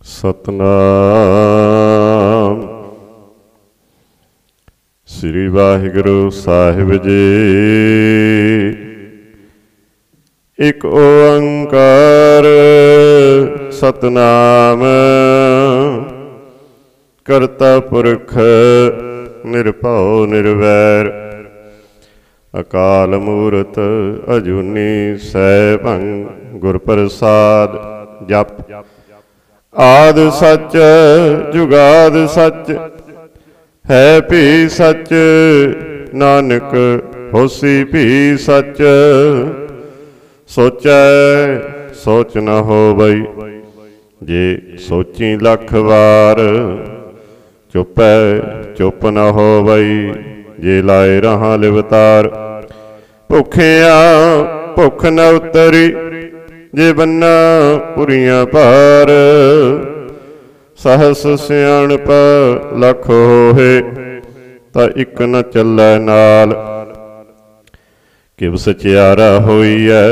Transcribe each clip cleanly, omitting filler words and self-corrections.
सतनाम श्री वाहिगुरु साहिब जी। एक ओंकार सतनाम करता पुरख निरभउ निर्वैर अकाल मूरत अजूनी सैभं गुर प्रसाद। जप आद सच जुगाद सच है भी सच नानक होसी भी सच। सोचै सोच न हो बई जे सोची लख वार। चुपै चुप न हो बई जे लाए रहा लिवतार। भुखिया भुख न उतरी जे बन्ना पुरियां पार। सहस सियाणप लख होए ता इक न चलै नाल। किव सचियारा होई है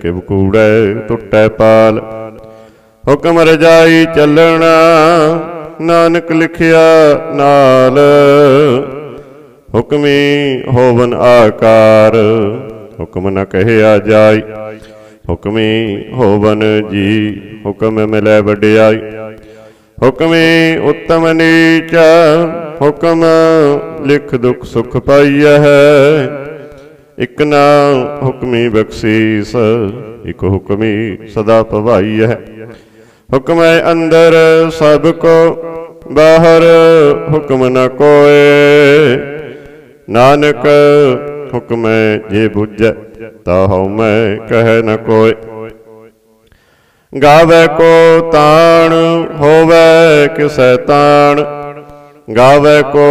किव कूड़े टुटै पाल। हुक्म रजाई चलना नानक लिखिया नाल। हुक्मी होवन आकार हुक्म न कहिया जाई। हुक्मी होवन जी हुक्म मिलै वड्याई। हुक्मी उत्तम नीच हुक्म लिख दुख सुख पाइया है। इक ना हुक्मी बख्शीस इक हुक्मी सदा भवाई है। हुक्म है अंदर सब को बाहर हुक्म न कोय। नानक हुक्म जे बुझै ताहु मैं कह न कोय। गावे को ताण होवे किसै ताण। गावे को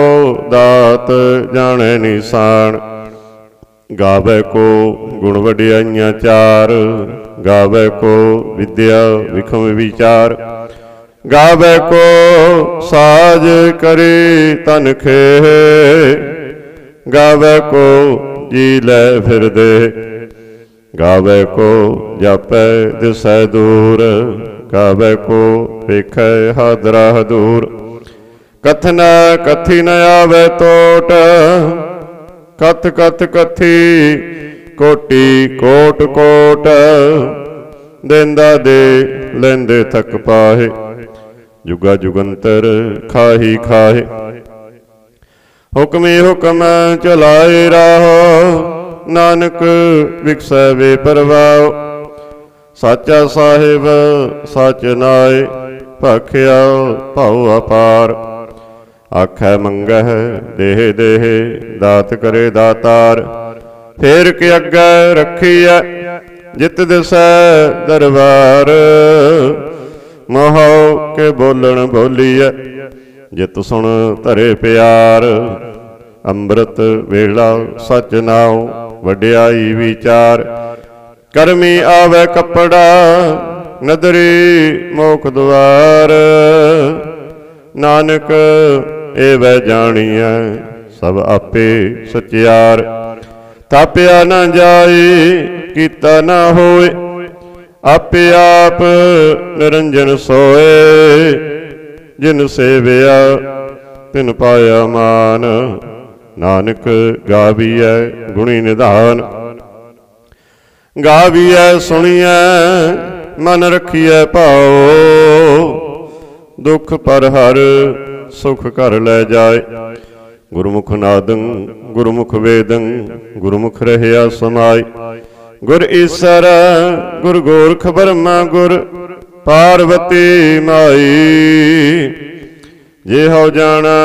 दात जाने निशान। गावे को गुण वड्याइयां चार। गावे को विद्या विखम विचार। गावे को साज करी तन खेह। गावे को जी लै फिर दे। गावे को जापै दिसै दूर। गावे को वेखै हादरा दूर। कथन कथी न आवे तोट। कथ कथ कथी कोटि कोट कोट। देंदा दे लेंदे थक पाहे। जुगा जुगंतर खाही खाहे। हुक्मी हुक्म चलाए राहो नानक विकसै वे परवाओ। साचा साहिब सच नाए भाख्या भाऊ अपार। आखै मंगह देह देह दात करे दातार। फेर के अग्गै रखीऐ जित दिसै दरबार। मोहो के बोलन बोलीऐ जित सुन धरे प्यार। अंमृत वेला सच नाओ वड्याई विचार। करमी आवे कपड़ा नदरी मोख द्वार। नानक एवै जानिए सब आपे सचियार। थापिया न जाए कीता न होए। आपे आप निरंजन सोए। जिन सेविया तिन पाया मान। नानक गाविए गुणी निधान। गाविए सुनिए मन रखिए पाओ। दुख पर हर सुख कर ले जाए। गुरमुख नादं गुरमुख वेदं गुरमुख रहया समाय। गुर ईसर गुर गोरख ब्रह्मा गुर पार्वती माई। जे हो जाना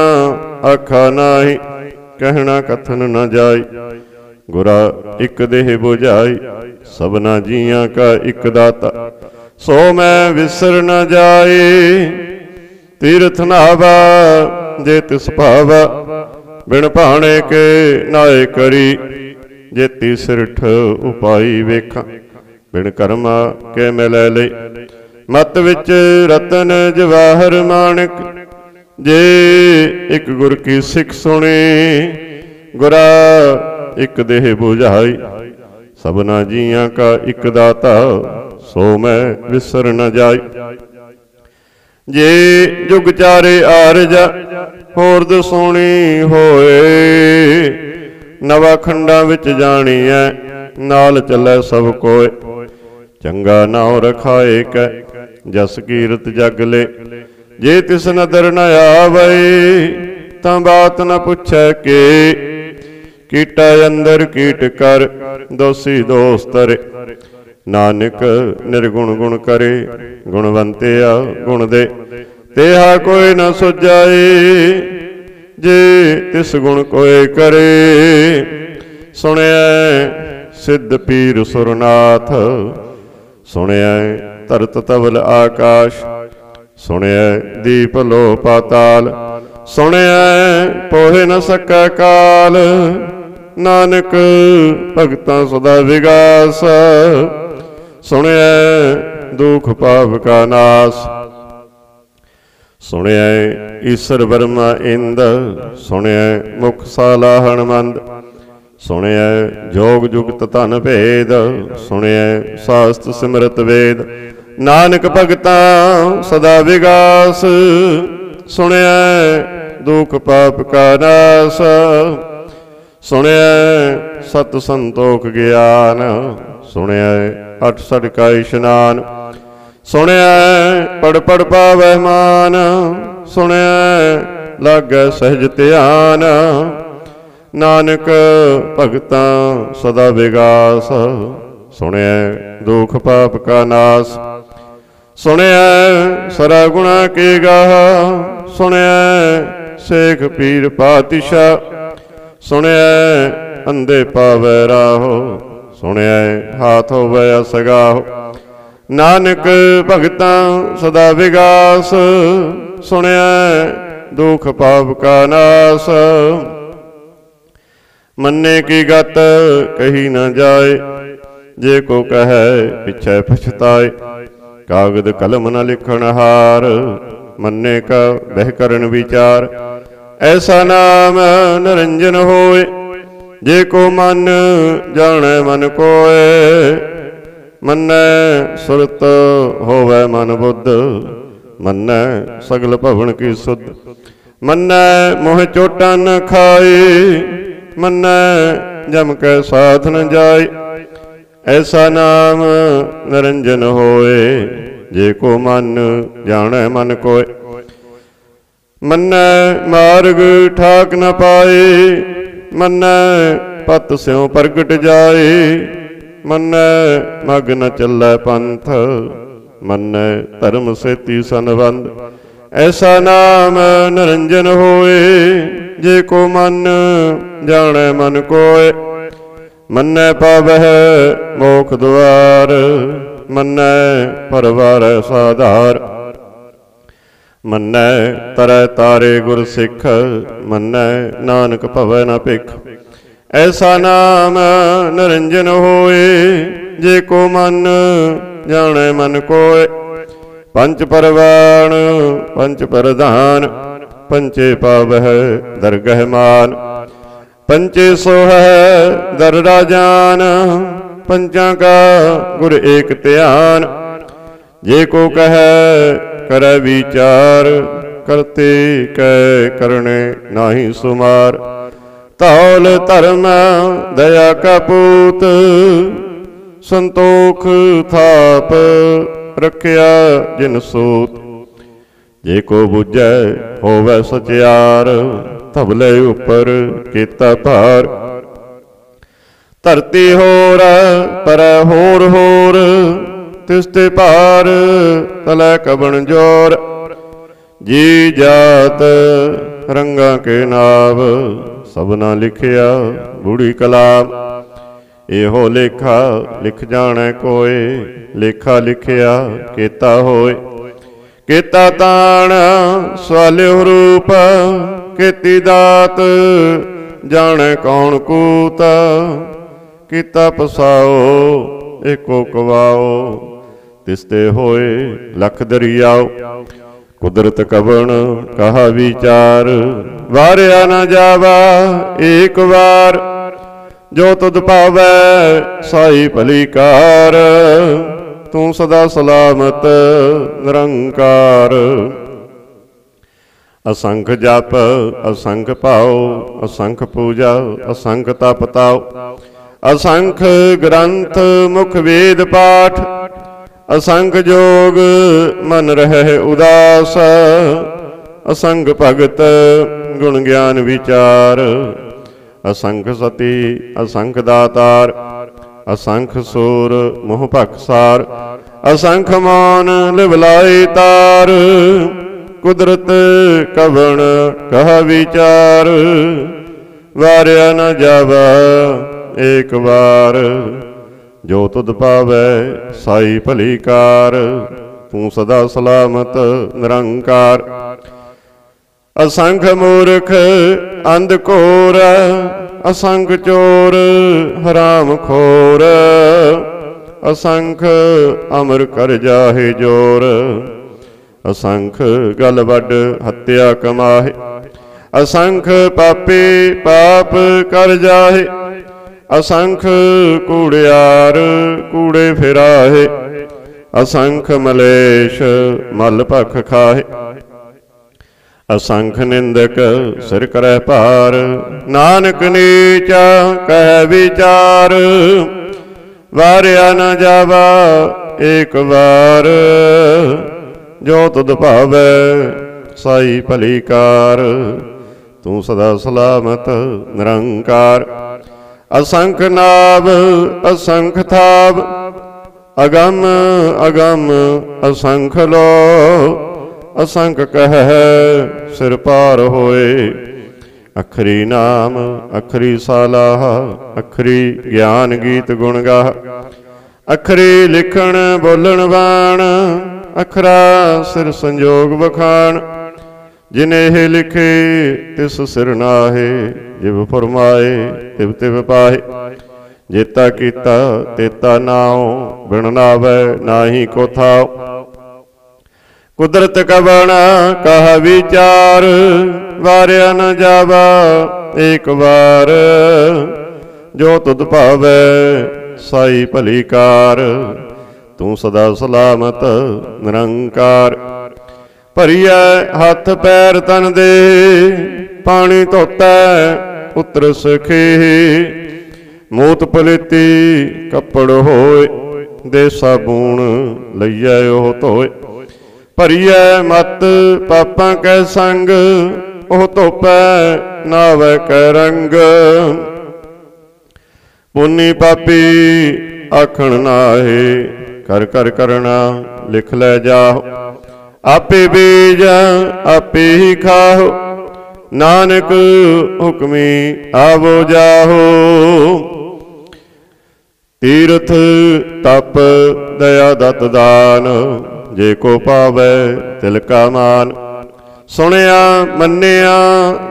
आखा नाही कहना कथन न जाय। गुरा इक देह बुझाई सबना जियां का इक दाता। सो मैं विसर न जाए। तीर्थ नावा जे तिस भावा। बिन भाणे के नाए करी। जेती सिरठ उपाई वेखा। बिन कर्मा के मिलै ले। मत विच रतन जवाहर माणिक। जे एक गुर की सिख सुनी। गुरा एक देह बुझाई सबना जियां का एक दाता। सो मैं विसर न जाई। जे जुग चारे आरजा होर दसोणी होए। नवा खंडा विच जाणीਐ नाल चलै सब कोय। चंगा नाव रखाए कै जस कीरत जग ले। जे तिस नदर न आवै तां बात न पुछै के। कीटा अंदर कीट कर दोषी दोष तरे। नानक निर्गुण गुण करे गुणवंतिया गुण दे। तेहा कोई न सुझाए जे तिस गुण कोई करे। सुनिया सिद्ध पीर सुरनाथ सुनिया धरत तवल आकाश। सुनिया दीप लो पाताल सुनिया पोहे न सकै काल। नानक भगतां सदा विगास सुनिया दुख पाप का नाश। सुनिया ईश्वर ब्रह्मा इंद सुनिया मुख साला हणमंद। सुनिया जोग जुगत धन भेद सुनिया शास्त्र सिमरत वेद। नानक भगतां सदा विगास सुनिया दुख पाप का नाश। सुनिया सत संतोख ज्ञान सुनिया अठ सठ का इशनान। सुनिया पढ़ पढ़ पावै मान सुनिया लागै सहज ध्यान। नानक भगतां सदा विगास सुनिया दुख पाप का नाश। सुनिया सरा गुणा के गाह सुनिया शेख पीर पातिशाह। सुनिया अंधे पावै राहो सुनिया हाथ होवै असगाहो। नानक भगतां सदा विगास सुनिया दुख पाप का नाश। मन्ने की गत कही न जाए जे को कहे पिछे पछताए। कागद कलम न लिखण हार मन्ने का बह करन विचार। ऐसा नाम निरंजन होए जे को मन जाने मन कोय। मन्ने सुरत होवे मन बुद्ध मन्ने सगल भवन की सुध। मन्ने मोह चोटा न खाए मन्ने जम के साथ न जाए। ऐसा नाम निरंजन होए जे को मन जाने मन कोय। मन्ने मार्ग ठाक न पाए मन्ने पत स्यों प्रगट जाए। मन्ने मग न चलै पंथ मन्ने धर्म सेती संबंध। ऐसा नाम निरंजन होए जे को मन जाने मन कोय। मन्ने पावह मोख द्वार मन्ने परवार साधार। मन्ने तरै तारे गुर सिख मन्ने नानक भवै न भिख। ऐसा नाम निरंजन होए जे को मन जाने मन कोय। पंच परवान पंच प्रधान पंचे पावह दरगह मान। पंचे सोह दर राजान पंचा का गुर एक ध्यान। जे को कह करे विचार करते कै करने नाही सुमार। तौल धर्म दया का पूत संतोख थाप रखिया जिन सूत। जे को बुझै होवै सचियार तबले उपर केता भार। धरती होर पर होर होर तिसते पार तलै कबन जोर। जी जात रंगा के नाव सबना लिखिया बूढ़ी कलाम। एहो लेखा लिख जाने कोय लेखा लिखिया केता होय। केता ताण सवाल्यो रूप केती दात जाने कौन कूत। कीता पसाओ एको कवाओ तिसते होए लख दरियाओ। कुदरत कबन कहा विचार वारिया न जावा एक बार। जो तुद पावै साई भली कार तू सदा सलामत निरंकार। असंख जप असंख पाओ, असंख पूजा असंख तप ताओ, असंख ग्रंथ मुख वेद पाठ, असंख जोग मन रहे उदास, असंख भगत गुण ज्ञान विचार, असंख सती असंख दातार, असंख सूर मोह पखसार, असंख मौन लिवलाई तार, कुदरत कवण कह विचार, वार्या न जावा एक बार, जो तुद पावै साई भली कार, तू सदा सलामत निरंकार। असंख मूर्ख अंधकोर, असंख चोर हराम खोर, असंख अमर कर जाहे जोर, असंख गल वड हत्या कमाहे, असंख पापी पाप कर जाहे, असंख कूड़ियार कूड़े फिराहे, असंख मलेश मल भख खाहे, असंख निंदक सिर करे पार, नानक नीचा कह विचार, वार्या न जावा एक बार, जो तुद भावै साई भली कार, तू सदा सलामत निरंकार। असंख नाभ असंख थाव, अगम अगम असंख लो, असंख कह सिर पार होए, अखरी नाम अखरी सालाह, अखरी ज्ञान गीत गुण गाह, अखरी लिखण बोलन बाण, अखरा सिर संजोग बखान, जिन्हें लिखे तिस सिर नाहे, जिव फरमाए तिव तिव पाहे, जेता कीता तेता नाओ, बिन नावै नाही को थाओ, कुदरत कवण कह विचार, वार्या न जावा एक बार, जो तुद भावै साई भली कार, तू सदा सलामत निरंकार। भरिया हथ पैर तन दे, पानी धोता उतर सखे, मूत पलेती कपड़ होए, दे साबून लइया ओह धोए, भरिया मत पापां कै संग, ओह धोपै नावै कै रंग, पुन्नी पापी आखण नाहे, कर कर करना लिख लै जाओ, आपे बीज आपे ही खाओ, नानक हुक्मी आवो जाहो, तीर्थ तप दया दत दान, जे को पावै तिल का मान, सुनिया मन्निया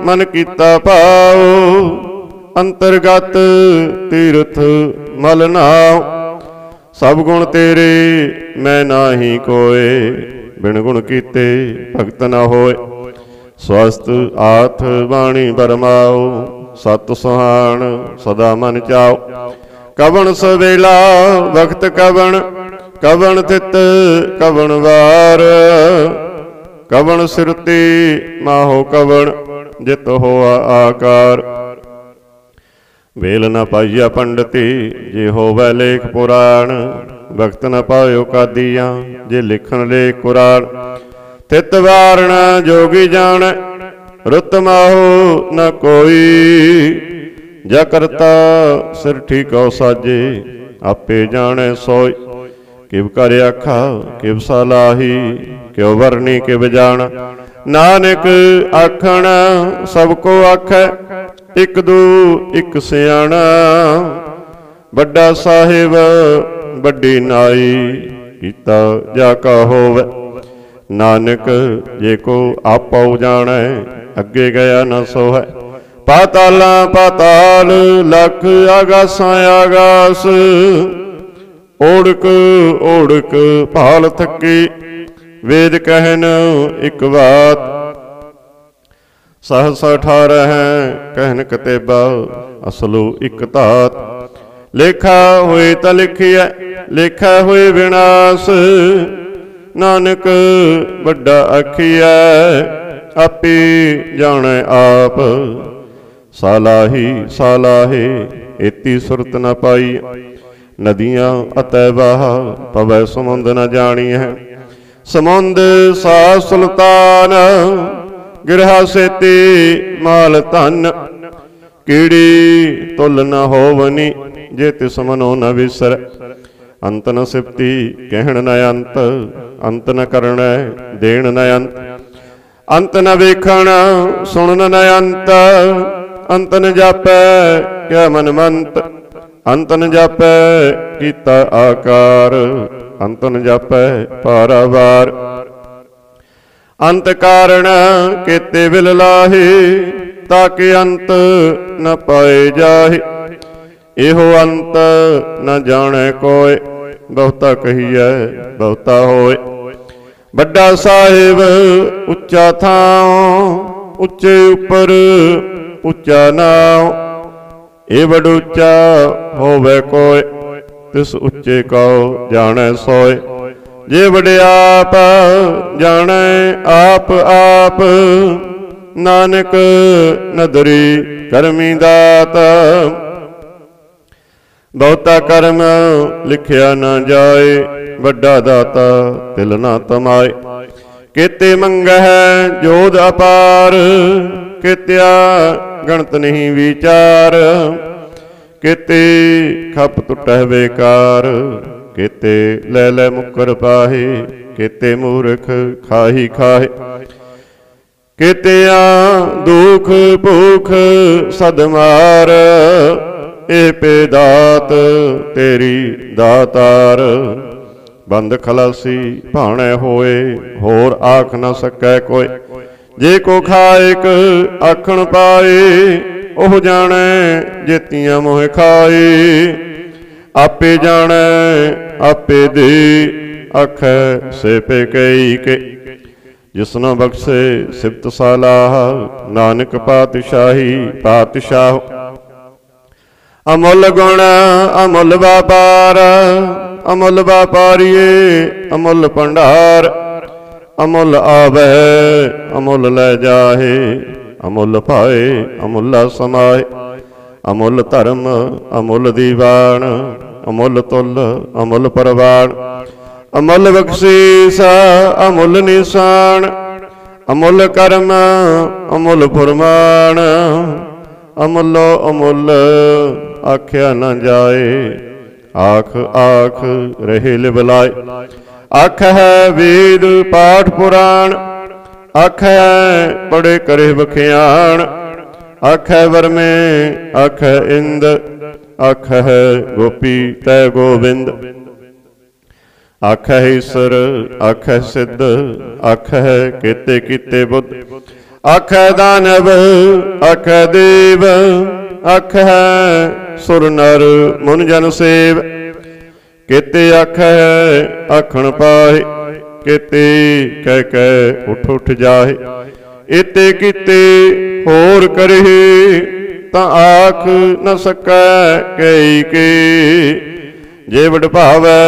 मन कीता पाओ, अंतरगत तीर्थ मल नाओ, सब गुण तेरे मैं नाही कोय, बिन गुण कीते भगत न होए, स्वस्थ आथ बाणी बरमाओ, सत सुहान सदा मन चाओ, कवन सवेला वक्त कवन, कवन तित कवन वार, कवन सिरती माहो कवन, जित होआ आकार, वेल न पाइया पंडिती जे होवै लेख पुराण, वक्त न पायो कादियां जे लिखन लेख कुरान, तित वारण जोगी जान, रुत माहो न कोई, जा करता सिर ठीकौ साजे, आपे जाने सोई, किव कर आखा किव सलाही, क्यों वरनी किव जान, नानक आखण सबको आखै, एक दू एक सियाणा, बड़ा साहिब बड़ी नाई, कीता जाका होवै, नानक जे को आपो जानै, अगे गया न सोहै, पाताला पाताल लख आगासां आगास, ओढ़क ओढ़क भाल थकी, वेद कहन एक बात, सहस 18 कहन कतेबा, असलो एक तात, लेखा होए त लिखिया, लेखा होए विनाश, नानक बड़ा आखिया, आपे जाने आप। सालाही सालाहे एती सुरत न पाई, नदियां अतै बहा पवै समुंद न जानी है। समुंद सा सुल्तान गिरहा सेती माल धन, कीड़ी तुल न होवनी जे तिस मनो न विसर। अंत न सिप्ती कहण न अंत, अंत न करण देण न अंत। अंत न वेखण सुनन न अंत, अंत न जापै क्या मन मंत। अंत न जापै कीता आकार, अंत न जापै पारावार। अंत कारण केते विल लाहे, ताके अंत न पाए जाहे। एहो अंत न जाने कोय, बहुता कहिए बहुता होए। बड़ा साहिब उच्चा थां, उच्चे उपर उच्चा नाम। ए बड़ उच्चा होवे कोय, तिस उच्चे को जाने सोय। जे बड़े आप जाने आप आप, नानक नदरी करमी दात। बहुता कर्म लिखिया न जाए, बड़ा दाता तिल न तमाए। केते मंगह जोध अपार, केत्या गणत नहीं विचार। केते खप टुटह बेकार, केते लै लै मुकर पाहे। केते मूर्ख खाही खाहे, केतिया दुख भूख सदमार। ए पे दात तेरी दातार, बंद खलासी भाणे होए, होर आख न सकै कोय। जे को खाएक आखण पाए, ओह जाने जेतियां मोह खाए। आपे जाने आपे दे, आखै से पे कई के। जिसनो बख्शे सिफत सालाह, नानक पातशाही पातशाह। अमुल गुण अमुल व्यापार, अमुल व्यापारिये अमुल भंडार। अमुल आवे अमुल लै जाहे, अमुल पाए अमुला समाए। अमुल धर्म अमुल दीवान, अमुल तुल अमुल परवान। अमुल बख्शीस अमुल निशान, अमुल कर्म अमुल फुरमान। अमुलो अमुल आख्या न जाए, आख आख रहे लिबलाए। आख है वेद पाठ पुराण, आख है पढ़े करे बखियान। आख है वर में आख है इंद, आख है गोपी तय गोविंद। आख है ईश्वर आख है सिद्ध, आख है केते कीते बुद्ध। आख है दानव आख है देव, आख है सुर नर मुन जन सेव। केते आख है आखण पाए, केते कह कह उठ उठ जाए। एते कीते होर करे, तां आख न सकै कई के। जे बड़ भावै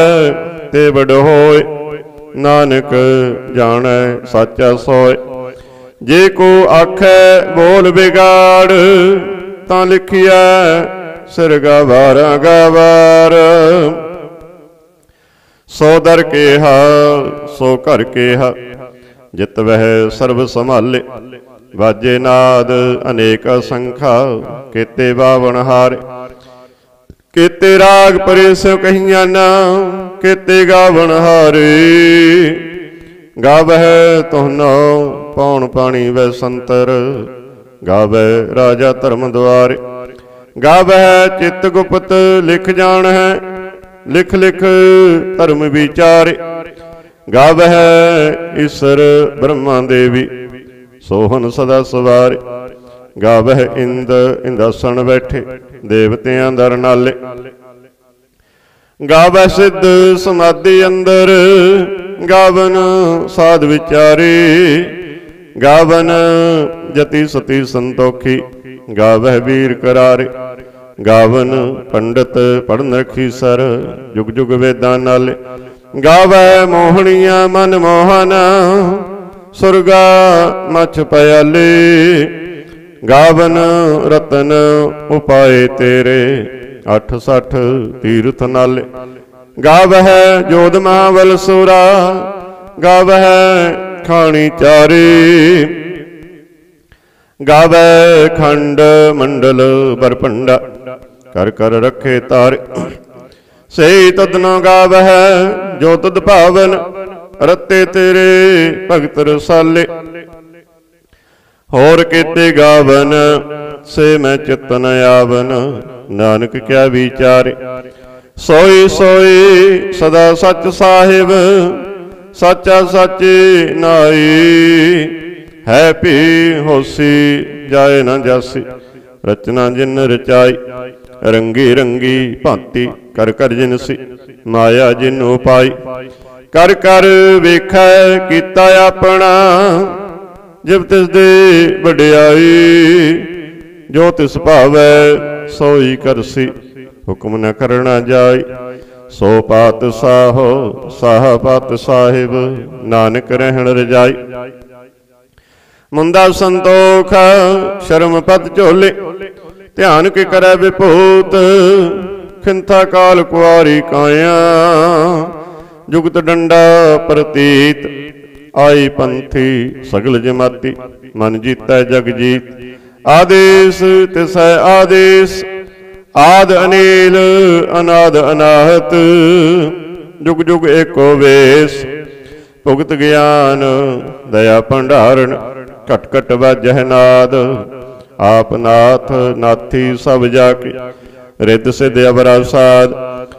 ते बड़ होए, नानक जाने साचा सोए। जे को आखै बोल बिगाड़, तां लिखिया सिर गवारा गवार। सो दर केहा सो घर केहा, जित वह सर्व संभाले। वाजे नाद अनेक असंखा, केते बावन हारे। केते राग परे सो कहिया ना, केते गावन हारे। गावह तुहनो पौन पानी वै संतर, गावै राजा धर्म द्वारे। गावह चित गुप्त लिख जान है, लिख लिख धर्म विचारे। गावह ईश्वर ब्रह्मा देवी, सोहन सदा सवारे। गावह इंद इंदासन बैठे, देवतियां दर नाले। गावह सिद्ध समाधि अंदर, गावन साध विचारे। गावन जति सती संतोखी, गावह वीर करारे। गावन पंडित पढ़न रखी सर, जुग जुग वेदां नाले। गावै मोहनिया मन मोहन, सुरगा मछ पयाले। गावन रतन उपाय तेरे, 860 तीर्थ नाले। गावह जोध महाबल सुरा, गावह खाणी चारे। गावै खंड मंडल बरपंडा, कर कर रखे तारे। सही तदनो गावह जो तद भावन, रते तेरे भगत रसाले। होर केते गावन से मैं चितन आवन, नानक क्या विचारे। सोई सोई सदा सच साहिब, सचा सच नाई। है भी होसी जाए न जासी, रचना जिन रचाई। रंगी रंगी भांति कर कर जिनसी, माया जिन उपाई। कर कर वेखै कीता अपना, जब तिस दे वडियाई। जो तिस भावै सोई करसी, हुक्म न करना जाय। सो पात साहो साह पात साहिब, नानक रहन रजाई। मुंदा संतोख शर्म पद झोले, ध्यान के करे विभूत। खिंथा काल कुआरी काया, जुगत डंडा प्रतीत। आई पंथी सगल जमाती, मन जीतै जग जीत। आदेश तिसै आदेश, आद अनील अनाद अनाहत। जुग जुग एको वेश, भुगत ज्ञान दया भंडारण। घट घट वाजह नाद, आप नाथ नाथी सब जाके। रिद सिद्ध अवरा साध,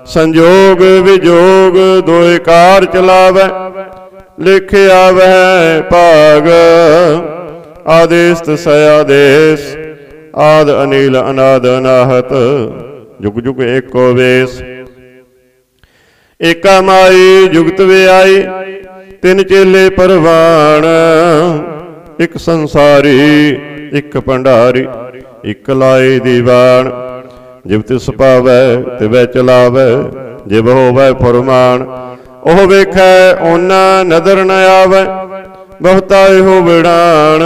संजोग विजोग दोए कार चलावै। लिख आवै भाग, आदेश तिसै आदेश। आद अनील अनाद अनाहत, जुग जुग एको वेश। एका माई जुगत व्याई, तिन चेले परवान। एक संसारी एक भंडारी, एक लाए दीवान। जिव तिस पावै तिवै चलावै, जिव होवै फरमान। ओह वेखै ओना नदर न आवै, बहुता हो बिड़ान।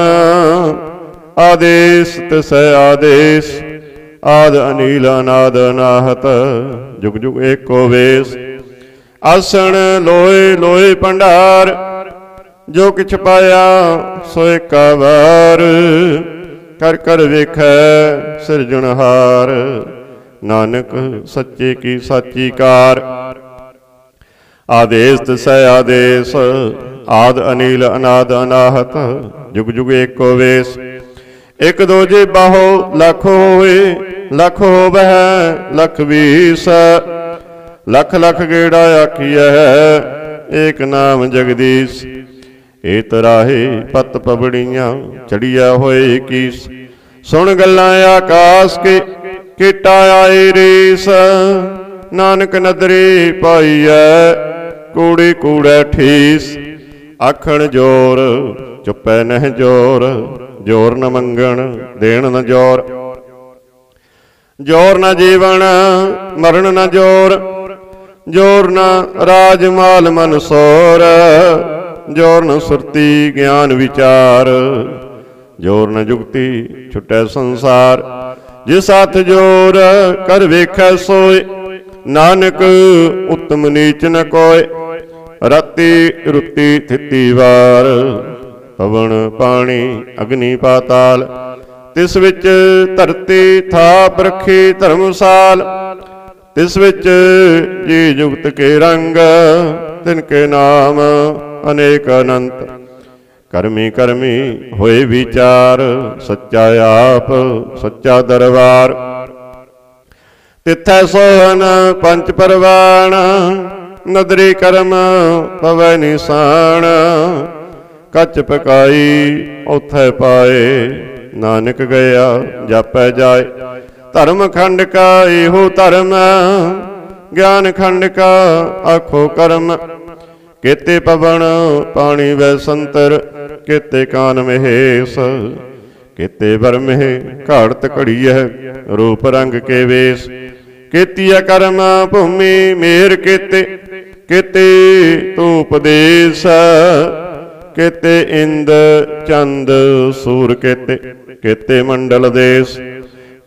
आदेश तिसै आदेश, आद अनील अनाद अनाहत। जुग जुग एको वेश। आसन लोए लोए भंडार, जो किछ पाया सो एका वार। कर कर वेखै सिरजनहार, नानक सच्चे की साची कार। आदेश तिसै आदेश, आद अनील अनाद अनाहत। जुग जुग एको वेश। एक दो जे बाहो लख होए, लख होवै लख बीस। लख लख गेड़ा आखिया है, एक नाम जगदीश। ए तराहे पत पबड़ियां, चढ़िया होए कीस। सुन गल्लां आकाश के, केटा आए रीस। नानक नदरी पाई है, कूड़े कूड़े ठीस। आखण जोर चुपै नह जोर, जोर न मंगण देण न जोर। जोर न जीवन मरण न जोर, जोर न राज माल मन सोर। जोर न सुरती ज्ञान विचार, जोर न जुगती छुटै संसार। जिस हाथ जोर कर वेखै सोए, नानक उत्तम नीच न कोय। राती रुती थिती वार, पवन पानी अग्नि पाताल। तिस विच धरती थाप रखी धर्मसाल। तिस विच जी जुगत के रंग, तिनके नाम अनेक अनंत। करमी करमी होए विचार, सच्चा आप सच्चा दरबार। तिथै सोहन पंच परवान, नदरी कर्म पवै निशान। कच पकाई उथै पाए, नानक गया जापै जाए। धर्म खंड का एहो धर्म, ज्ञान खंड का आखो कर्म। केते पवन पानी वै संतर, केते कान महेश। केते बरमेह घाड़त घड़ीय, रूप रंग के वेश। केतिया कर्म भूमि मेर केते, केते तू उपदेश। केते इंद चंद सूर केते, केते मंडल देश,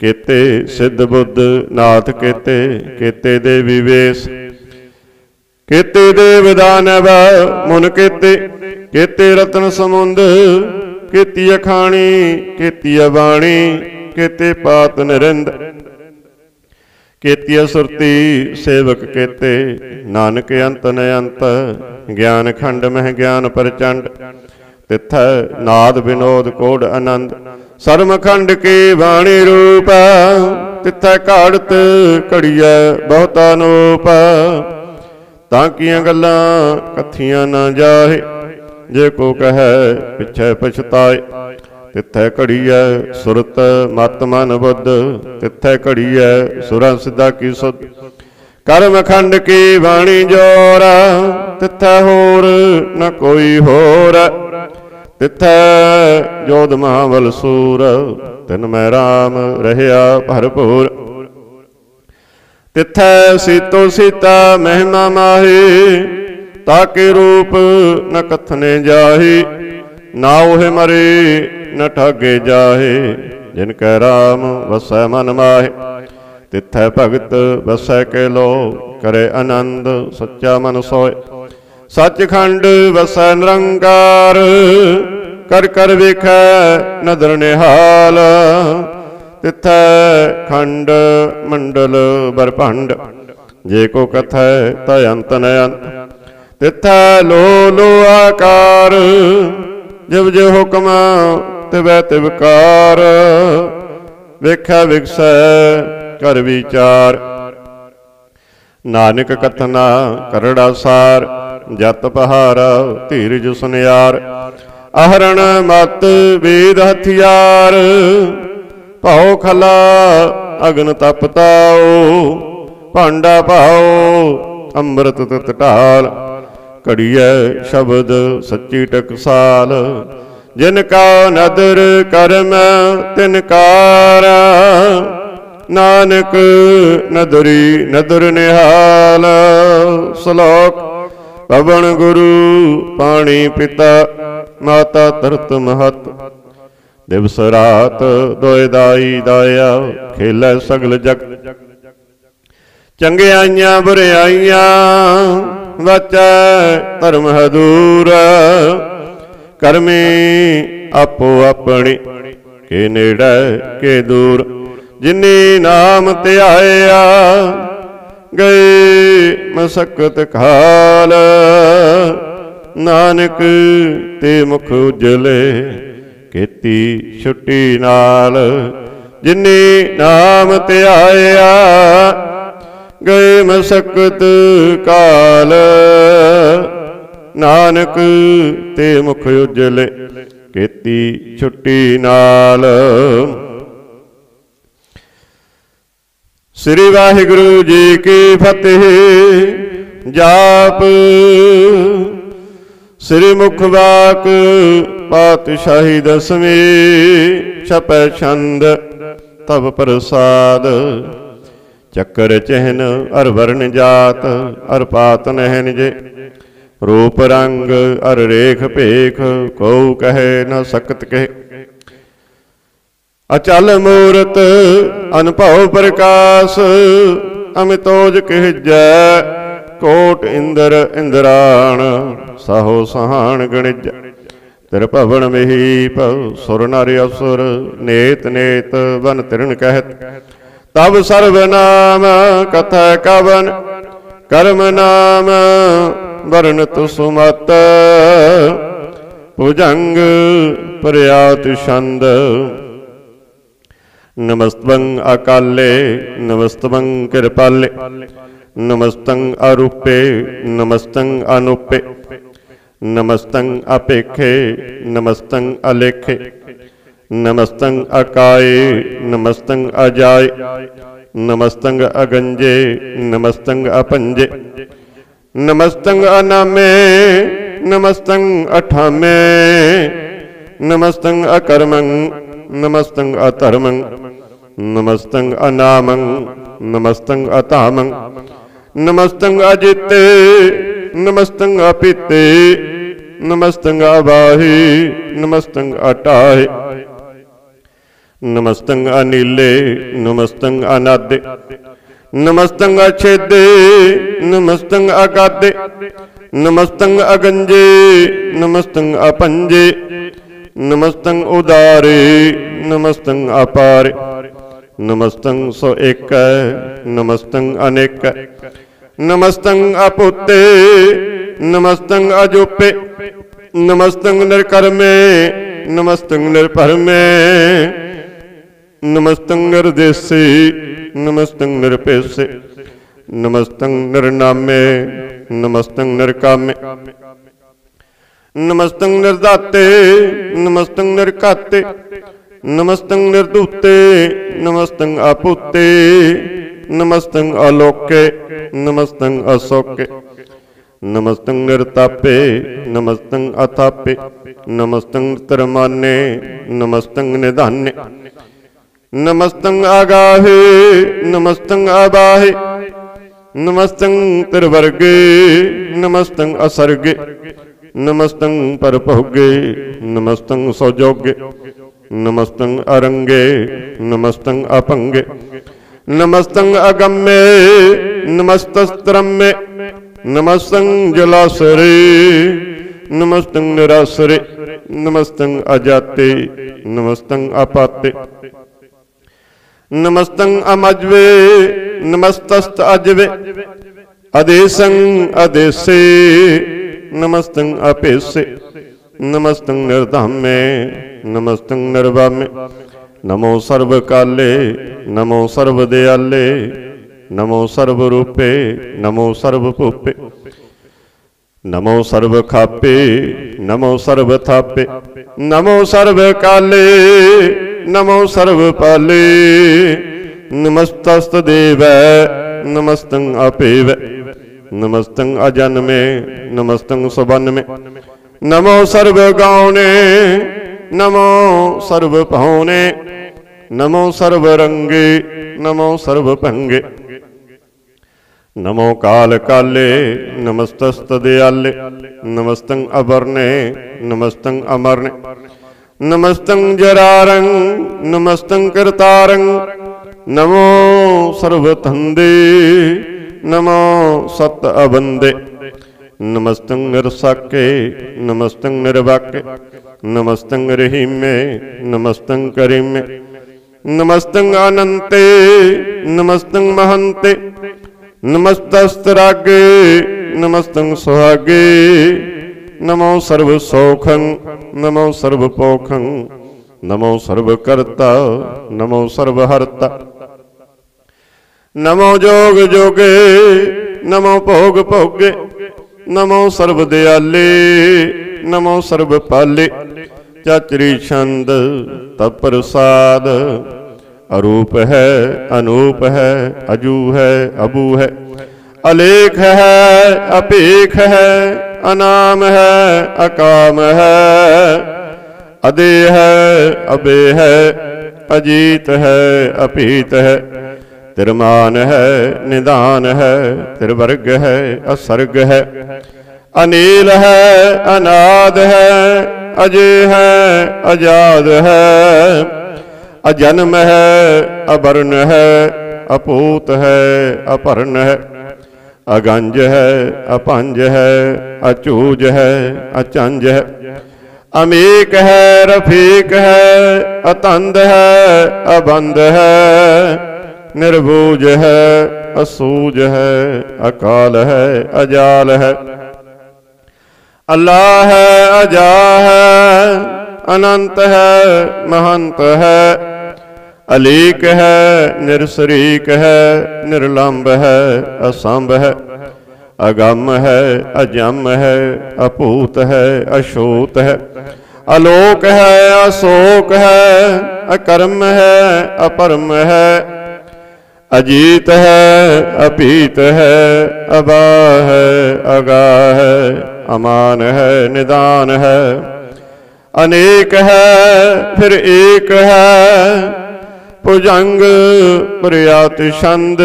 केते सिद्ध बुद्ध नाथ केते, केते देवी वेश, केते देव दानव मुन केते, केते रत्न समुंद, केती अखाणी, केती अबाणी, केते पात निरिंद, केती सुरती सेवक केते, नानक अंत न अंत, ज्ञान खंड मह ज्ञान प्रचंड, तिथ नाद विनोद कोड आनंद, सर्म खंड के वाणी रूप, तिथ घाड़त घड़िया बहुता नूप, ताकियां गल्लां कथियां न जाए, जे को कहे पिछे पछताए, तिथै घड़ीऐ सुरत मत मन बुद्ध, तिथै घड़ीऐ सुरा सिद्धा की सुध, कर्म खंड की वाणी जोर, तिथै होर न कोई होर, तिथै जोध महाबल सूर, तिन मैं राम रहया भरपूर, तिथै सीतो सीता महिमा माही, ताके रूप न कथने जाही, ना ओहे मरे न ठागे जाहे, जिनकै राम वसै मन माहे, तिथै भगत वसै के लो, करे आनंद सच्चा मन सोय, सचखंड वसै निरंकार, कर कर वेखै नदर निहाल, तिथै खंड मंडल बरभंड, जे को कथै तै अंत न अंत, तिथै लो लो आकार, जब जो हुक्म तिवै तिवकार, वेखै विगसै कर विचार, नानक कथना करड़ा सार, जत पहारा धीरज सुनियार, आहरण मत वेद हथियार, भाओ खला अग्न तपताओ, भांडा भाओ अमृत तित ढाल, घड़ीऐ शब्द सच्ची टकसाल, जिनका नदर कर्म तिनकार, नानक नदरी नदर निहाल, श्लोक पवन गुरु पानी पिता, माता तरत महत, दिवस रात दोए दाई दाया, खेलै सगल जग, चंगियाइयां बुरियाइयां, वचै धर्म हदूर, करमी आपो अपनी, के नेड़े के दूर, जिन्नी नाम ध्याया, गए मसकत खाल, नानक ते मुख उजले, केती छुट्टी नाल, जिन्नी नाम ध्याया, गए मसकत काल, नानक ते मुख उजले, केती छुट्टी नाल। श्री वाहिगुरु जी की फतेह। जाप श्री मुखवाक पातशाही दसवीं, छपै छंद तब प्रसाद, चक्कर चिन्ह अर वर्ण जात, अर पात नहन जे, रूप रंग अर रेख पेख, को कहे न सकत कहे। अचल मूरत अनुभव प्रकाश, अमितोज कहजै, कोट इंद्र इंद्राण, साहो सहान गणिज। त्रिभवन महीप सुर नर असुर, नेत नेत वन तिरण कहत। तब सर्वनाम कथा कवन, कर्म नाम वर्णत सुमत। भुजंग प्रयात छंद, नमस्तवं अकाले, नमस्तवं कृपाले, नमस्तं अरूपे, नमस्तं अनुपे, नमस्तं अपेखे, नमस्तं अलेखे, नमस्तं अकाये, नमस्तं अजाय, नमस्तं अगंजे, नमस्तं अपंजे, नमस्तं अनामे, नमस्तं अठामे, नमस्तं अकर्मं, नमस्तं अधर्मं, नमस्तं अनामं, नमस्तं अतामं, नमस्तं अजिते, नमस्तं अपिते, नमस्तंग अबाहि नमस्तंग अटाहि नमस्तंग अनीले नमस्तंग अनादे नमस्तंग अछेदे नमस्तंग अगादे नमस्तंग अगंजे नमस्तंग अपंजे नमस्तंग उदारे नमस्तंग अपारे नमस्तंग सो एक नमस्तंग अनेक नमस्तंग अपुते नमस्तंग अजोपे नमस्तंग निर्कर्मे नमस्तंग निर्भरमे नमस्तंग निर्देशे नमस्तंग निरपेशे नमस्तंग निर्नामे नमस्तंग निर्कामे नमस्तंग निर्दाते नमस्तंग निर्काते नमस्तंग निर्दूते नमस्तंग अपूते नमस्तंग अलोके नमस्तंग अशोके नमस्तंग निर्तापे नमस्तंग अतापे नमस्तंग तरमाने नमस्तंग निधाने नमस्तंग आगाहे नमस्तंग अबाहे नमस्तंग त्रिवर्गे नमस्तंग असर्गे नमस्तंग परभोगे नमस्तंग सौजोगे नमस्तंग अरंगे नमस्तंग अपंगे नमस्तंग अगम्ये नमस्तस्त्रम्ये नमस्तंग जलासरे नमस्तंग निरासरे नमस्तंग अजाते नमस्तंग अपाते नमस्तंग अमज्वे नमस्तस्त अजवे अदेशंग अदेशे नमस्तंग अपेशे नमस्तंग निर्धामे नमस्तंग निर्वामे नमो सर्वकाले नमो सर्वदयाले नमो सर्वरूपे नमो सर्वभूपे नमो सर्वखापे नमो सर्वथापे नमो सर्वकाले नमो सर्वपाले नमस्तस्तदेव नमस्तंग अपेव नमस्तंग अजन्मे नमस्तंग सुबन्मे नमो सर्वगौणे नमो सर्वपौने नमो सर्वरंगे नमो सर्वभंगे नमो काल काले नमस्तस्तदयाले नमस्तंग अवर्णे नमस्तंग अमरणे नमस्तंग जरारंग नमस्तंग कर्तारंग नमो सर्वतंदे नमो सत अबंदे नमस्तंग निर्साके नमस्तंग निर्वाके नमस्तंग रहीमे नमस्तंग करीमे नमस्तंग अनंते नमस्तंग महंते नमस्तस्तरागे नमस्तंग सुहागे नमो सर्व सौखं नमो सर्वपोखं नमो सर्वकर्ता नमो सर्वहर्ता नमो जोग जोगे नमो भोग भोगे नमो सर्वदयाले नमो सर्वपाले चाचरी छंद तत्प्रसाद अरूप है अनूप है अजू है अबू है अलेख है अपेख है अनाम है अकाम है अदेह है अबे है अजीत है अपीत है तिरमान है निदान है तिरवर्ग है असर्ग है अनील है अनाद है अजय है अजाद है अजन्म है अवर्ण है अपूत है अपर्ण है अगंज है अपंज है अचूज है अचंज है अमीक है रफीक है अतंद है अबंद है निर्बूज है असूज है अकाल है अजाल है अल्लाह है अजा है अनंत है महंत है अलीक है निरशरीक है निर्लंब है असंभ है अगम है अजम है अपूत है अशूत है अलोक है अशोक है अकर्म है अपरम है अजीत है अपीत है अबा है अगा है अमान है निदान है अनेक है फिर एक है भुजंग प्रयात छंद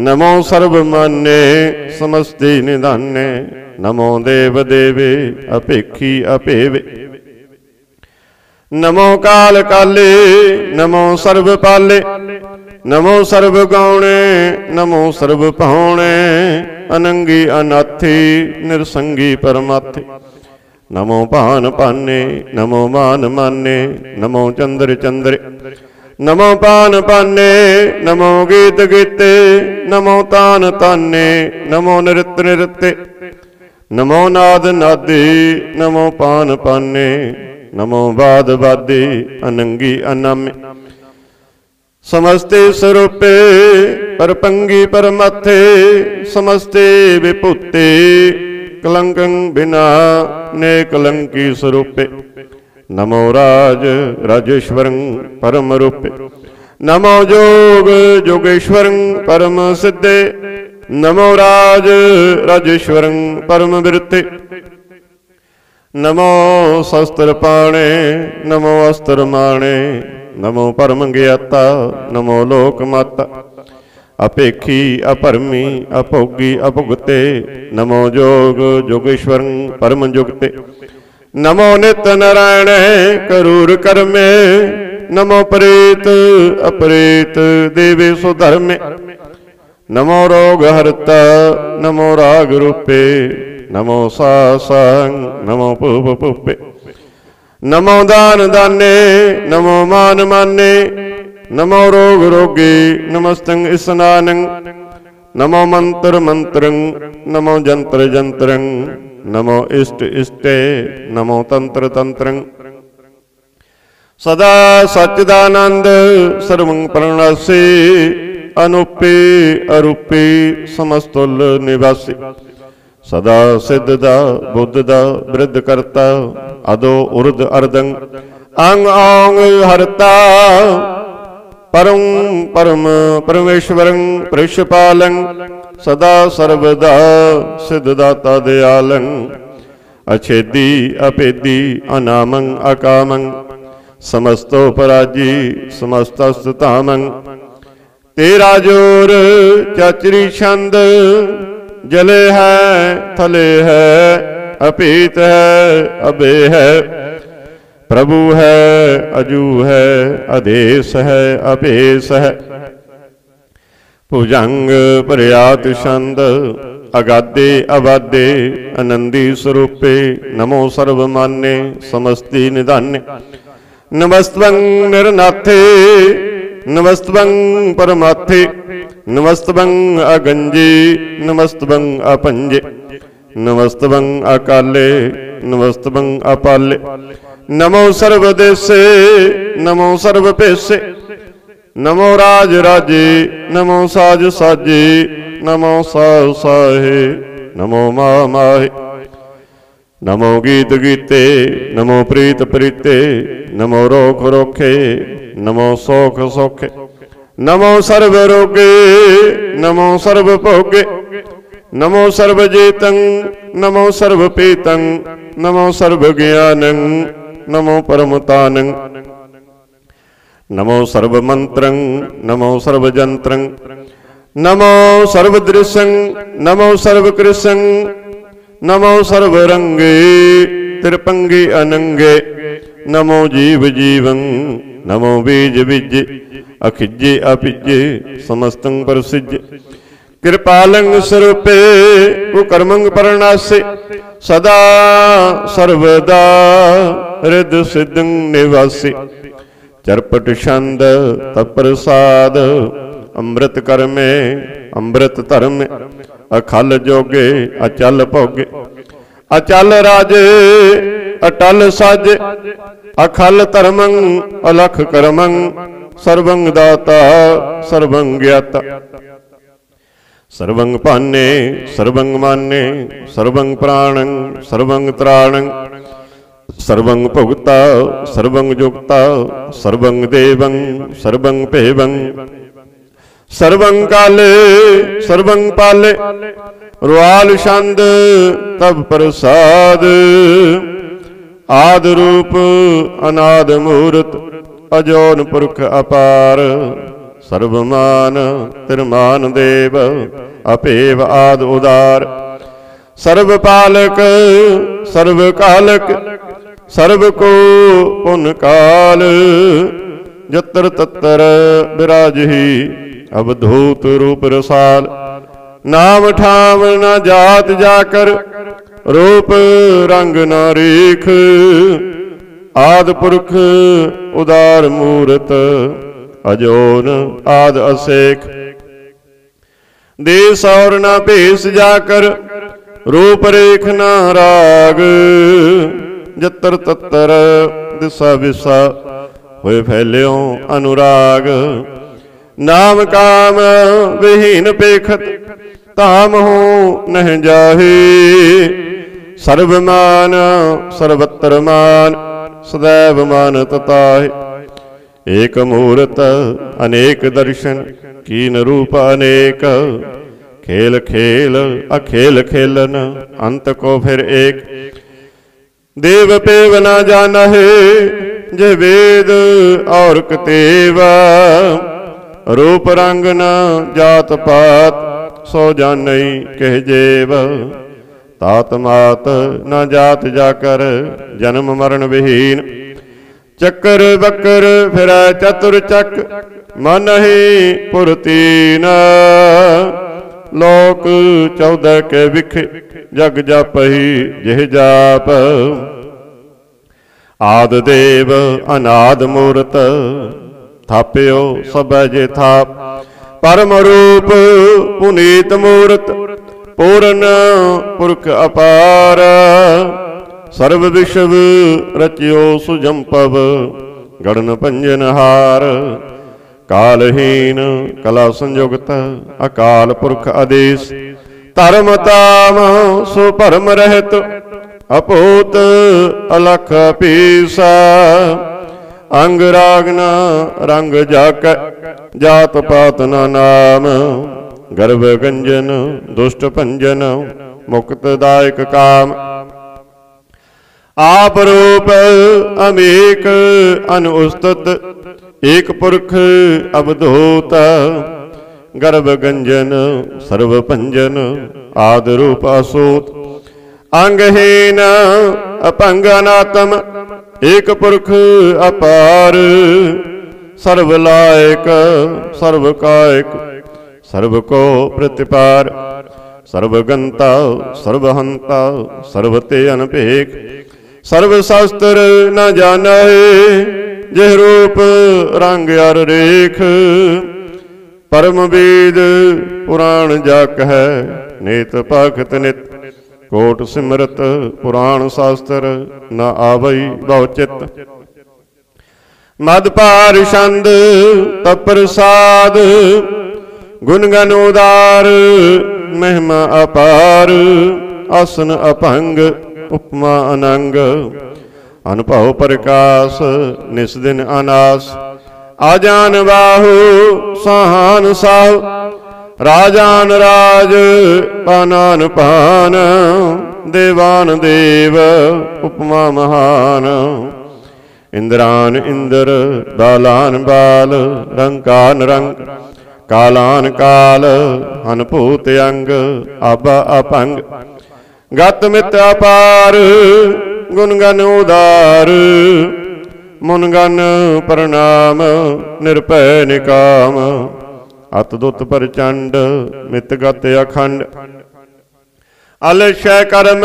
नमो सर्वमान्य समस्ति निधान्य नमो देव देवे अपेखी अपेवे। नमो काल काले नमो सर्व पाले नमो सर्व गौणे नमो सर्व पाउने अनंगी अनाथी निरसंगी परमाथे। नमो पान पाने नमो मान माने नमो चंद्र चंद्रे नमो पान पाने नमो गीत गीते नमो तान ताने नमो नृत्य नृत्य नमो नाद नादे नमो पान पाने नमो बाद बादे अनंगी अनामे। समस्ते स्वरूपे परपंगी परमाथे समस्ते विभूते कलंकं बिना ने कलंकी स्वरूपे। नमो राज राजेश्वरं परम रूपे नमो जोग जोगेश्वरं परम सिद्धे नमो राज राजेश्वरं परम वृत्ते। नमो शस्त्र पाणे नमो अस्त्र माणे नमो परम ज्ञाता नमो लोक माता। अपेखी अपरमी अभोगी अभुगते नमो जोग जोगेश्वरं परम जुगते। नमो नित्य नारायण करूर कर्मे नमो प्रेत अपरेत देवे सुधर्मे। नमो रोग हरता नमो राग रूपे नमो सासंग नमो पुप पुपे। नमो दान दाने नमो मान माने नमो रोग रोगे नमस्तंग स्नानं। नमो मंत्र मंत्रं नमो जंत्र जंत्रं नमो इष्ट इष्टे नमो तंत्र तंत्रं। सदा सच्चिदानंद सर्वं प्रणश्ये अनुपे अरूपे समस्तुल निवासी। सदा सिद्धदा बुद्धदा वृद्ध करता अदो उर्द अर्दं अंग अंग हरता परम परम परमेश्वरं पृषपालं। सदा सर्वदा सिद्धदाता दयालं अछेदी अपेदी अनामं अकामं समस्तोपराजी समस्तस्ततामं। तेरा जोर चाचरी छंद जले है थले है अपीत है अबे है। प्रभु है अजू है आदेश है अपेश है। भुजंग पर्यात छंद अगाधे अबाधे आनंदी स्वरूपे नमो सर्वमान्य समस्ति निधान्य। नमस्तं निरनाथे नमस्तं परमाथे नमस्तं अगंजे नमस्तं अपंजे नमस्तं अकाले नमस्तं अपाले। नमो सर्वदेशे नमो सर्वपेशे नमो राज राजे नमो साज साजे नमो साह साहे नमो माह माहे। नमो गीत गीते नमो प्रीत प्रीते नमो रोख रोखे नमो सोख सोखे। नमो सर्व रोगे नमो सर्व भोगे नमो सर्वजेतं नमो सर्वपीतं नमो सर्वज्ञानं नमो परमतानं। नमो सर्वमन्त्रं नमो सर्वजन्त्रं नमो सर्वदृशं नमो सर्वकृशं नमो सर्वरंगे त्रिपंगे अनंगे। नमो जीव जीवं नमो बीज बीज अखिजे अपिजे समस्तं प्रसिज्य। कृपालं स्वरूपे कुकर्मं परणासे सदा सर्वदा हृद सिद्धं निवासी। चरपट छंद तत्प्रसाद अमृत कर्मे अमृत धर्म अखल जोगे अचल भोगे। अचल राजे अटल साजे अखल धर्मं अलख कर्मं सर्वं दाता सर्वं ज्ञाता। सर्वं पाने सर्वं माने सर्वं प्राणं सर्वं त्राणं सर्वं भुक्ता सर्वं जुक्ता सर्वं देवं सर्वं पेवं। सर्वं काले सर्वं पाले रुआल छंद तब प्रसाद। आद रूप अनाद मूर्त अजोन पुरख अपार। सर्वमान तिरमान देव अपेव आद उदार। सर्व पालक सर्व कालक सर्व को पुन काल। जत्र तत्र विराजहि अवधूत रूप रसाल। नाम ठाम न जात जाकर रूप रंग न रेख। आद पुरख उदार मूरत अजोन आद असेख। देश और न भेष जाकर रूप रेख न राग। जत्र तत्र दिशा विसा होए फैल्यो अनुराग। नाम काम विहीन पेखत ताम हो नह जाहे। सर्वमान सर्वत्र मान सदैव मानत ताहि। एक मूरत अनेक दर्शन कीन रूप अनेक। खेल खेल अखेल खेलन अंत को फिर एक। देव पेव न जाना है जे वेद और कतेवा। रूप रंग न जात पात सो जानई कह जेव। तात मात न जात जाकर जन्म मरण विहीन। चक्कर बक्कर फिर चतुर चक मन ही पुरतीन। लोक 14 के विख जग जापहि जिह जाप। आद देव अनाद मूरत थाप्यो सब जे थाप। परम रूप पुनीत मूरत पूर्ण पुरख अपार। सर्व विश्व रचियो सुजंपव गणन पंजनहार। कालहीन कला संयुक्त अकाल पुरख आदेश। धर्म ताम सुपरम रहत अपोत अलख पीसा। अंग रागना रंग जाक जात पात न नाम। गर्भ गंजन दुष्ट भंजन मुक्तदायक काम। आप रूप अमेक अनुस्तुत एक पुरख अवधूत। गर्भ गंजन सर्व भंजन आद रूप असूत। अंगहीन अपंग अनात्म एक पुरख अपार। सर्व लायक सर्व कायक सर्व को प्रतिपार। सर्वगंता सर्वहंता सर्वते अनपेख। सर्व शास्त्र न जाना है जह रूप रंग अर रेख। परम वेद पुराण जाक है नेत पाखत नित। कोट सिमरत पुराण शास्त्र न आवई बहुचित। मद पार छंद तप्रसाद गुणगन उदार महिमा अपार। आसन अपंग उपमा अनंग अनुभव प्रकाश निस दिन अनास। आजान बाहु सहान साहु राजान राज पानान पान। देवान देव उपमा महान। इंद्रान इंद्र बालान बाल रंकान रंग। कालान काल अनभूत अंग आबा अपंग। गत मित अपार गुणगन उदार। मुनगन प्रणाम निरभय निकाम। अतदुत प्रचंड मितगत अखंड। अलक्ष्य कर्म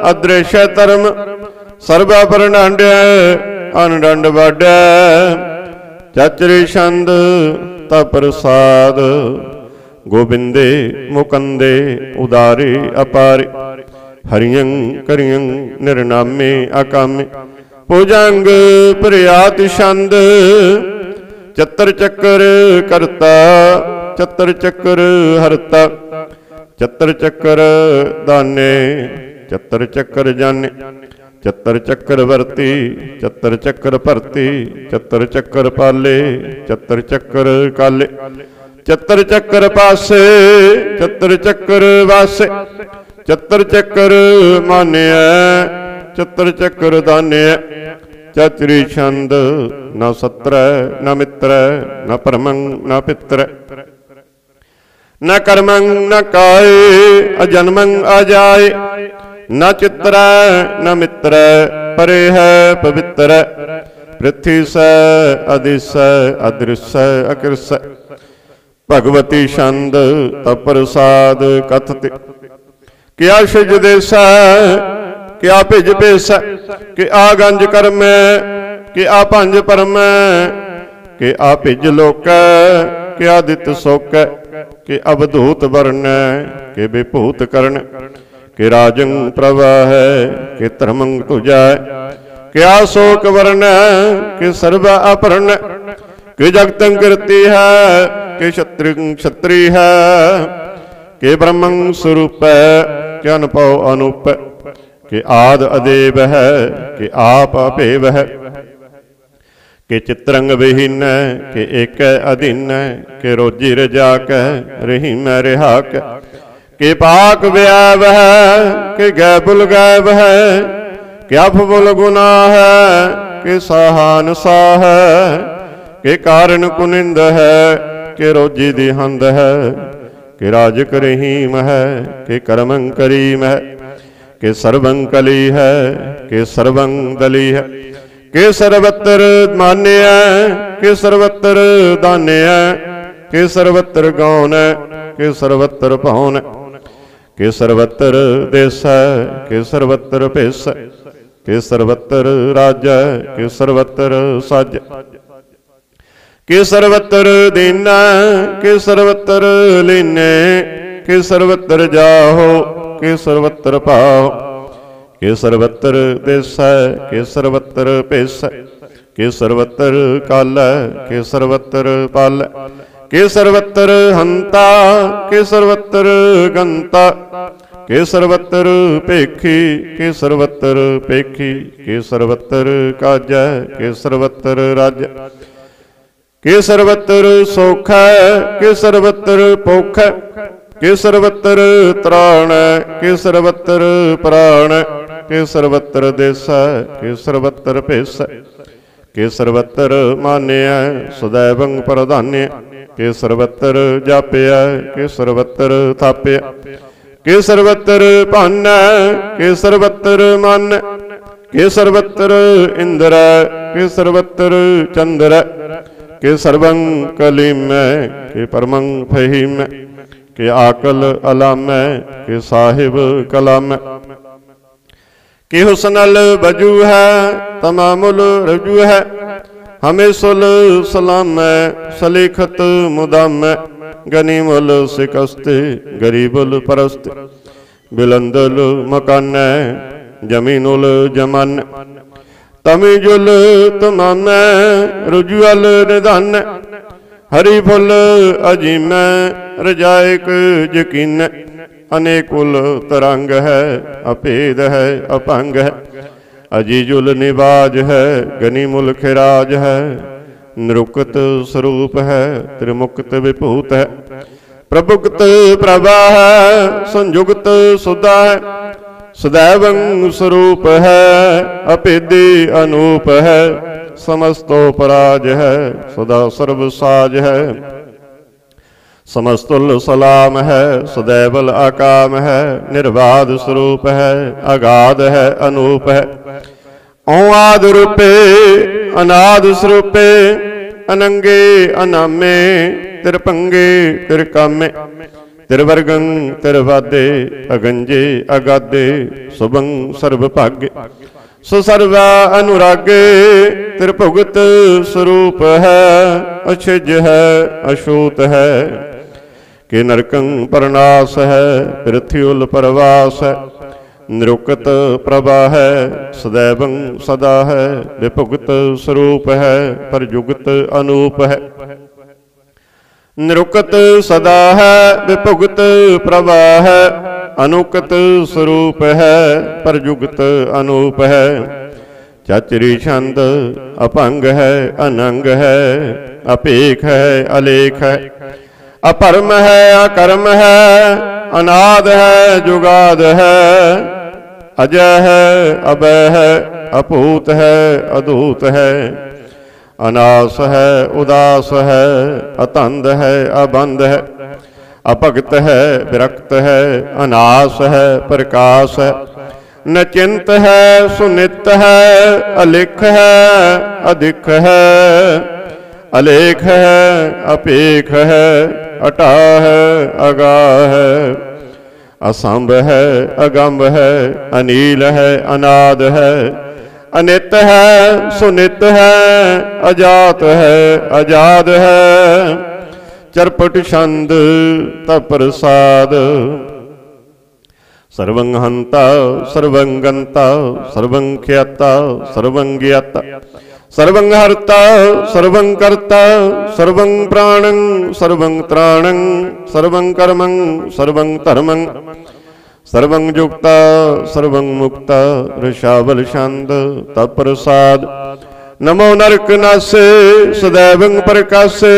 अदृश्य धर्म सर्व प्रनंड अनडंड वड। चचरी छंद तप्रसाद गोबिंदे मुकंदे उदारे अपारे। हरियं करियं निर्नामे अकामे। भुजंग प्रियाति छंद चतर चक्कर करता। चतर चक्कर हरता। चतर चक्कर दाने चतर चक्कर जाने। चतर चक्कर वर्ती चतर चक्कर भरती। चतर चक्कर पाले चतर चक्कर काले। चतर चक्कर पासे चतर चक्कर वासे। चतर चक्कर मान्य चतर चक्कर दान्य। चतुरी छंद न सत्र न मित्र न परमं न पित्र। न कर्मं न काय अजन्मं अजाय न चित्र न मित्र परे है पवित्र पृथ्वी स अदिश अदृश्य अकृष्य भगवती छंद तपरसाद कथते क्या शिज देस क्या भिज पेस कि आ गंज कर्म कि आ पंज परम कि आ भिज लोक कि आदित्य सोक कि अवधूत वर्ण कि विभूत कर्ण कि राजं प्रवाह कि धर्मं तुजा क्या शोक वर्ण कि सर्व अपर्ण कि जगतं कीर्ति है कि क्षत्रिय है कि ब्रह्मं स्वरूप कि अनुभव अनूप कि आद अदेव है कि आप अपेव है कि चित्रंग विहीन कि एक अधीन कि रोजी रजाक रहीम रिहाक कि पाक व्याव है कि गैबुल गैब है कि अफबुल गुनाह है कि साहान साह है कि कारण कुनिंद है कि रोजी दी हंद है कि राजक रहीम है कि कर्मं करीम है कि सर्वं कली है कि सर्वं दली है कि सर्वत्र मान्य है कि सर्वत्र दान्य है कि सर्वत्र गौन है कि सर्वत्र पौन है कि सर्वत्र देश है कि सर्वत्र पेश है कि सर्वत्र राज है कि सर्वत्र साज कि सर्वत्र दीना कि सर्वत्र लीने कि सर्वत्र जाहो कि सर्वत्र पाओ कि सर्वत्र देश है कि सर्वत्र पेश है कि सर्वत्र काल है कि सर्वत्र पाल कि सर्वत्र हंता कि सर्वत्र गंता कि सर्वत्र पेखी कि सर्वत्र पेखी कि सर्वत्र काज कि सर्वत्र राज कि सर्वत्र सोख कि सर्वत्र पोख कि सर्वत्र त्राण कि सर्वत्र प्राण कि सर्वत्र देश कि सर्वत्र पेश कि सर्वत्र मान्य सदैवं प्रधान्य कि सर्वत्र जाप्य कि सर्वत्र थाप्य कि सर्वत्र पान कि सर्वत्र मान कि सर्वत्र इंद्र कि सर्वत्र चंद्र कि सर्वं कलीम कि परमं फहीम कि आकल अलाम कि साहिब कलाम कि हुस्नल बजू है तमामुल रजू है हमें सुल सलाम सलीखत मुदाम गनीमुल शिकस्त गरीबुल परस्त बिलंदुल मकान जमीनुल जमान तमीजुल तमाम रुजुअल निदान हरि फुल अजीम रजायक यकीन अनेकुल तरंग है अभेद है अपंग है अजीजुल निवाज है गनीमुल खिराज है निरुक्त स्वरूप है त्रिमुक्त विभूत है प्रभुक्त प्रभा है संयुक्त सुधा है सदैवं स्वरूप है अपेदी अनूप है समस्तोपराज है सदा सर्वसाज है समस्तुल सलाम है सदैवल अकाम है निर्बाध स्वरूप है अगाध है अनूप है औआद रूपे अनाद स्वरूपे अनंगे अनामे तिरपंगे तिरकामे तिरवर्गं तिरवादे अगंजे अगादे शुभं सर्वभाग्य सुसर्वा अनुरागे त्रिभुगत स्वरूप है अक्षिज है अछूत है कि नरकं परनाश है पृथ्व्युल परवास है निरुक्त प्रभा है सदैवं सदा है विभुगत स्वरूप है परयुगत अनूप है निरुक्त सदा है विभुगत प्रभा है अनुकत स्वरूप है परयुगत अनूप है चाचरी छंद अपंग है अनंग है अपेख है अलेख है अपरम है अकर्म है अनाद है जुगाद है अजय है अभय है अपूत है अदूत है अनास है उदास है अतंद है अबंध है अपगत है विरक्त है, अनास है प्रकाश है, न चिंत है सुनित है, अलिख है अधिक है, अलेख है अपेख है, अटा है अगाह है, असंभ है अगंभ है, अनील है अनाद है, अनित है सुनित है, अजात है अजाद है, चरपट छंद तप प्रसाद। सर्वं हंता सर्वं गंता सर्वं ख्याता सर्वं ज्ञाता सर्वं हर्ता सर्वं कर्ता सर्वं प्राणं सर्वं त्राणं सर्वं कर्मं सर्वं धर्मं सर्वं युक्ता सर्वं मुक्ता, ऋषावल छंद तप प्रसाद। नमो नरक नासे सदैवं प्रकाशे,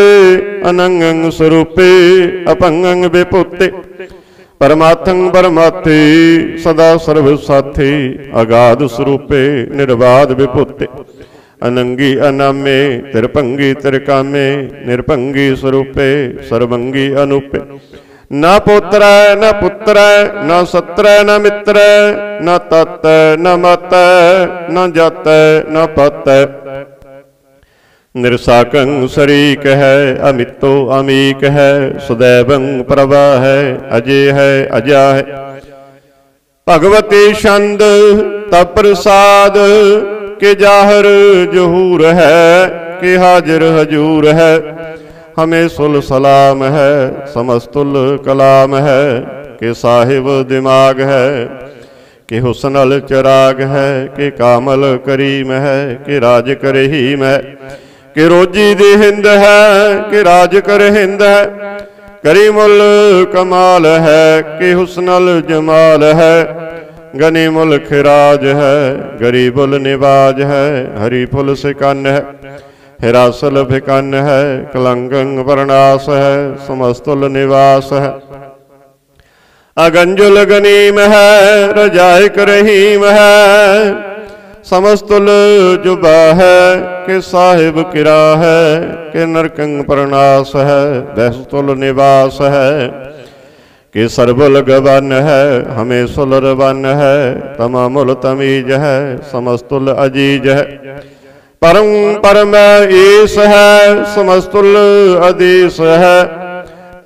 अनंगं स्वरूपे अपंगं विपुते, परमार्थं परमार्थे सदा सर्व साथे, अगाध स्वरूपे निर्बाध विपुते, अनंगी अनामे तिरपंगी तिरकामे, निरपंगी स्वरूपे सर्वंगी अनूपे। न पुत्र न पुत्र न सत्र न मित्र, न तत् न मत न जत न पत, निरसाकं शरीक है, अमितो अमीक है, सदैवं प्रभा है, अजय है अजा है। भगवती छंद तप प्रसाद, के जाहर जहूर है, के हाजिर हजूर है, हमें सुल सलाम है, समस्तुल कलाम है, के साहिब दिमाग है, के हुस्नल चिराग है, के कामल करीम है, के राज कर हीम है, के रोजी दे हिंद है, के राज कर हिंद है, करीमुल कमाल है, के हुस्नल जमाल है, गनीमुल खिराज है, गरीबुल निवाज है, हरी फुल सिकन है, हिरासल भिकन है, कलंगं वर्णास है, समस्तुल निवास है, अगंजुल गनीम है, रजाए करहीम है, समस्तुल जुबा है, के साहिब किरा है, के नरकंग प्रणास है, दहस्तुल निवास है, के सरबुल गवन है, हमें सुलर वन है, तमामुल तमीज है, समस्तुल अजीज है, परम परम ईश है, समस्तुल अधीश है,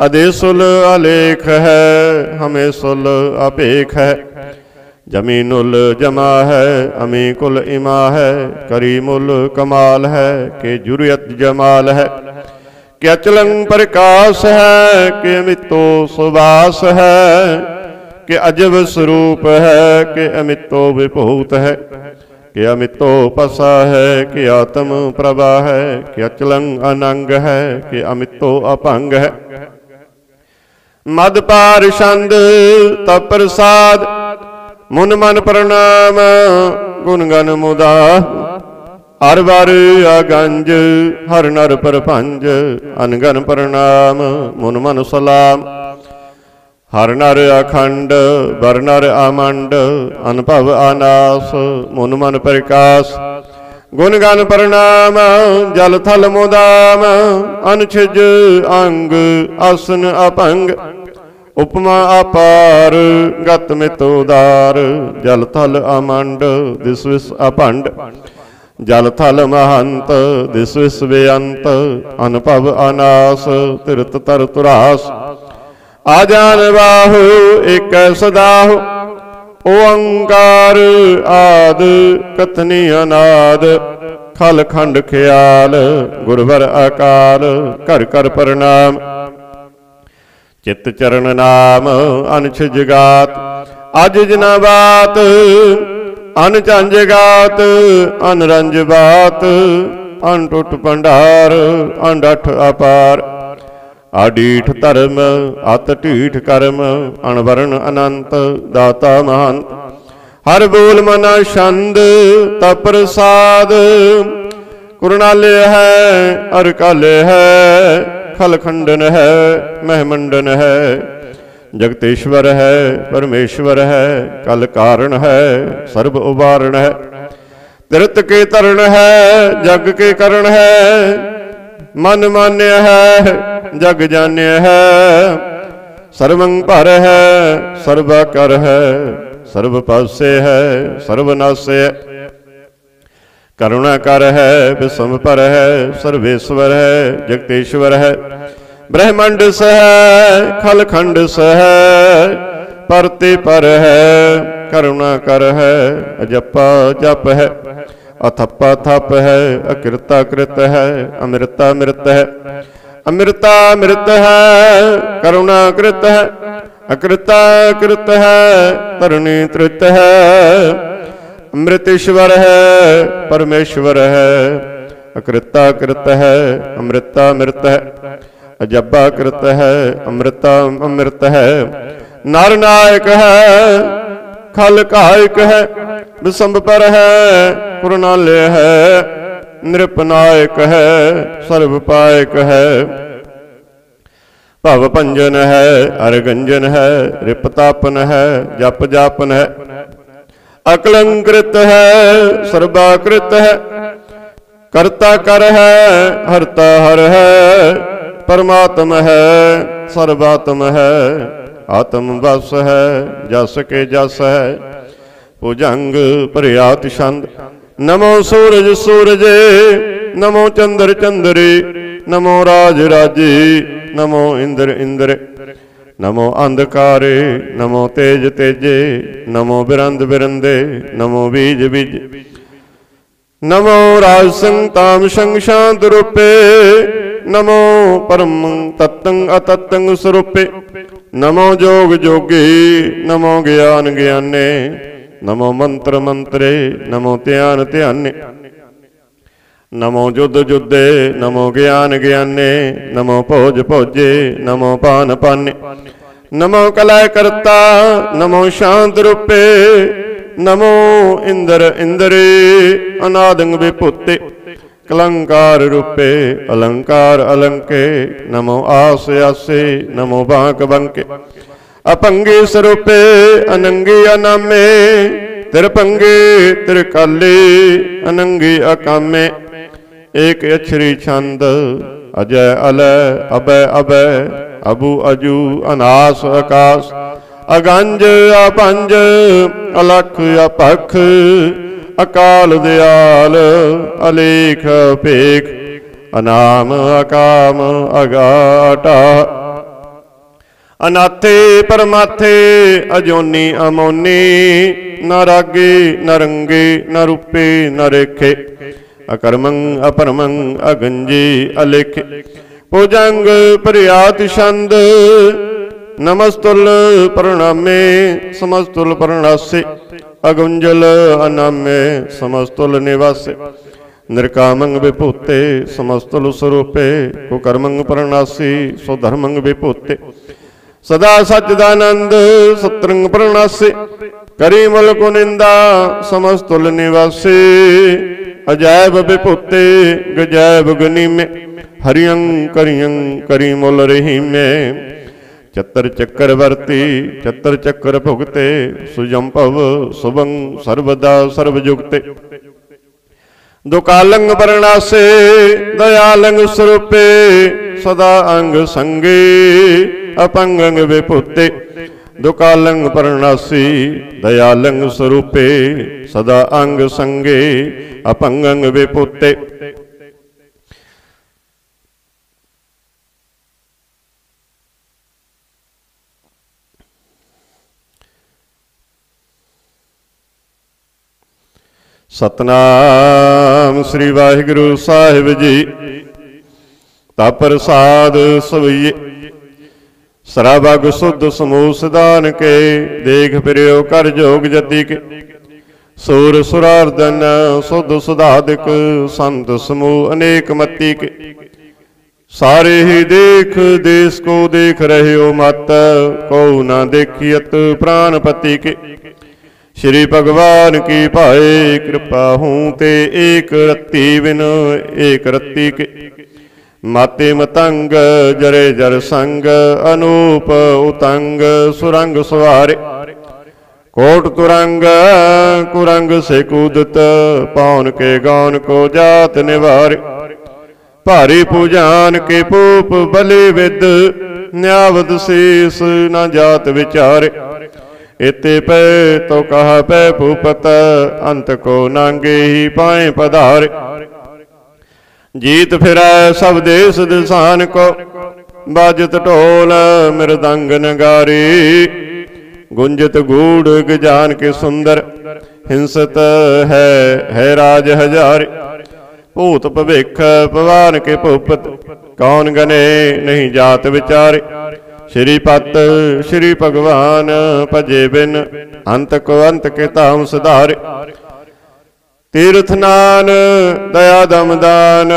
अधीसुल अलेख है, हमें सुल अपेख है, जमीनुल जमा है, अमीकुल इमा है, करीमुल कमाल है, के जुरियत जमाल है, के अचलं प्रकाश है, के अमितो सुबास है, के अजब स्वरूप है, के अमितो विभूत है, के अमितो पसा है, के आत्म प्रभा है, के अचलं अनंग है, के अमितो अपंग है। मद पार छंद तप प्रसाद, मुन मन प्रणाम गुणगन मुदा, हर बार अगंज हर नर परपंज, अनगन प्रणाम मुन मन सलाम, हर नर अखंड बर नर आमंड, अनुभव अनास मुन मन प्रकाश, गुणगन प्रणाम जल थल मुदाम, अनछिज अंग आसन अपंग, उपमा अपार गत मित उदार, जल थल अमंड दिस विस अभंड, जल थल महंत दिस विस बेअंत, अनुभव अनास तिरत तर तुरास, आजान बाहु एक सदाहु, ओंकार आद कथनी अनाद, खल खंड ख्याल गुरवर अकाल, कर कर प्रणाम, चित चरण नाम अनछ जगात, अज जना बात अनचंज गात, अनरंज बात अनटुट भंडार, अनडठ अपार, आडीठ धर्म अत ढीठ कर्म, अणवरण अनंत दाता महंत, हर बोल मना छंद तप प्रसाद, कुरनाले है अरकाले है, खल खंडन है महमंडन है, जगतेश्वर है परमेश्वर है, कल कारण है सर्व उबारण है, तीर्थ के तरण है जग के करण है, मन मान्य है जग जान्य है, सर्वं पर है सर्वा कर है, सर्व पासे है सर्वनाशे है। करुणा कर है विषम पर है, सर्वेश्वर है जगतेश्वर है। ब्रह्मांड स है खल खंड स है, परते पर है करुणा कर है। अजपा जप है अथप्पा थप है, अकृता कृत है अमृता मृत है। अमृता मृत है करुणा कृत है, अकृता कृत है तरणी तृत है। अमृतेश्वर है परमेश्वर है, अकृता कृत है अमृता मृत है। अजब्बा कृत है अमृता अमृत है। नर नायक है खल कायक है, विषम पर है कुरनालय है। नृपनायक है सर्वपायक है, भव भंजन है अरगंजन है। रिपतापन है जप जापन है, अकलंकृत है सर्वाकृत है। कर्ता कर है हरता हर है, परमात्म है सर्वात्म है। आत्म बस है जस के जस है, भुजंग प्रयात छंद। नमो सूरज सूरजे, नमो चंद्र चंद्रे, नमो राज राजे, नमो इंद्र इंद्र। नमो अंधकारे, नमो तेज तेजे, नमो बिरंद बिरंदे, नमो बीज बीज। नमो राज संग ताम संग शांत रूपे, नमो परम तत्तंग अतत्तंग स्वरूपे। नमो जोग जोगी, नमो ज्ञान ज्ञाने, नमो मंत्र मंत्रे, नमो ध्यान ध्याने। नमो युद्ध युद्धे, नमो ज्ञान ज्ञाने, नमो भोज भोजे, नमो पान पाने। नमो कलय करता, नमो शांत रूपे, नमो इंद्र इंद्रे, अनादंग विभूते। कलंकार रूपे, अलंकार अलंके, नमो आस आसे, नमो बांक बंके। अपंगे स्वरूपे, अनंगी अनामे, तिरपंगे तिरकाले, अनंगी अकामे। एक अक्षरी छंद, अजय अलय अभय अभय, अबु अजू अनास आकाश। अगंज अपंज, अलख अपख, अकाल दयाल, अलेख पेख। अनाम अकाम अगाटा, अनाथे परमाथे, अजोनी अमोनी। न रागे न रंगे, न रूपे न रेखे। अकर्मं अपरमं अगंजे अलेखे। भुजंग प्रयात छंद, नमस्तुल प्रणामे, समस्तुल प्रणासे। अगुंजल अनामे, समस्तुल निवासे। निर्कामं विभूते, समस्तुल स्वरूपे। कुकर्मं प्रणासी, स्वधर्मं विभूते। सदा सच्चिदानंद सत्रंग प्रणासे। करी मल को निंदा, समस्तुल निवासे। अजैब विभूते, गजैब गनी में। हरियं करियं करी मुल रही में। चतर चक्रवर्ती, चतर चक्र भुगते। सुजंपव सुभं सर्वदा सर्वयुक्ते। दुकालंग वर्णासे, दयालंग स्वरूपे। सदा अंग संगे, अपंगंग विभूते। दुकालंग वर्णासी, दयालंग स्वरूपे। सदा अंग संगे, अपंगंग विभूते। सतनाम श्री वाहिगुरु साहिब जी। ता प्रसाद सवैये, सराबग शुद्ध समूह सिदान के। देख फिरियो कर जोग जति के। सूर सुरार्दन शुद्ध सुधादिक, संत समूह अनेक मति के। सारे ही देख देश को देख रहे हो मत, को ना देखियत प्राणपति के। श्री भगवान की पाए कृपा हूँ ते, एक रत्ती बिन एक रत्ती के। माते मतंग जरे जर संग, अनूप उतंग सुरंग सवारे। कोट तुरंग कुरंग से कूदत, पौन के गौन को जात निवारे। भारी पूजान के पूप बले विद, न्यावत शीस न जात विचारे। इते पै तो कहा पै भूपत, अंत को नांगे ही पाए पधारे। जीत फिरै सब देश दिसान को, बाजत ढोल मृदंग नगारी। गुंजत गूढ़ गजान के सुंदर, हिंसत है राज हजारे। भूत भविख पवान के भूपत, कौन गने नहीं जात विचारे। श्रीपत श्री भगवान भजे बिन, अंत को अंत के ताम सुधारे। तीर्थ नान दया दम दान,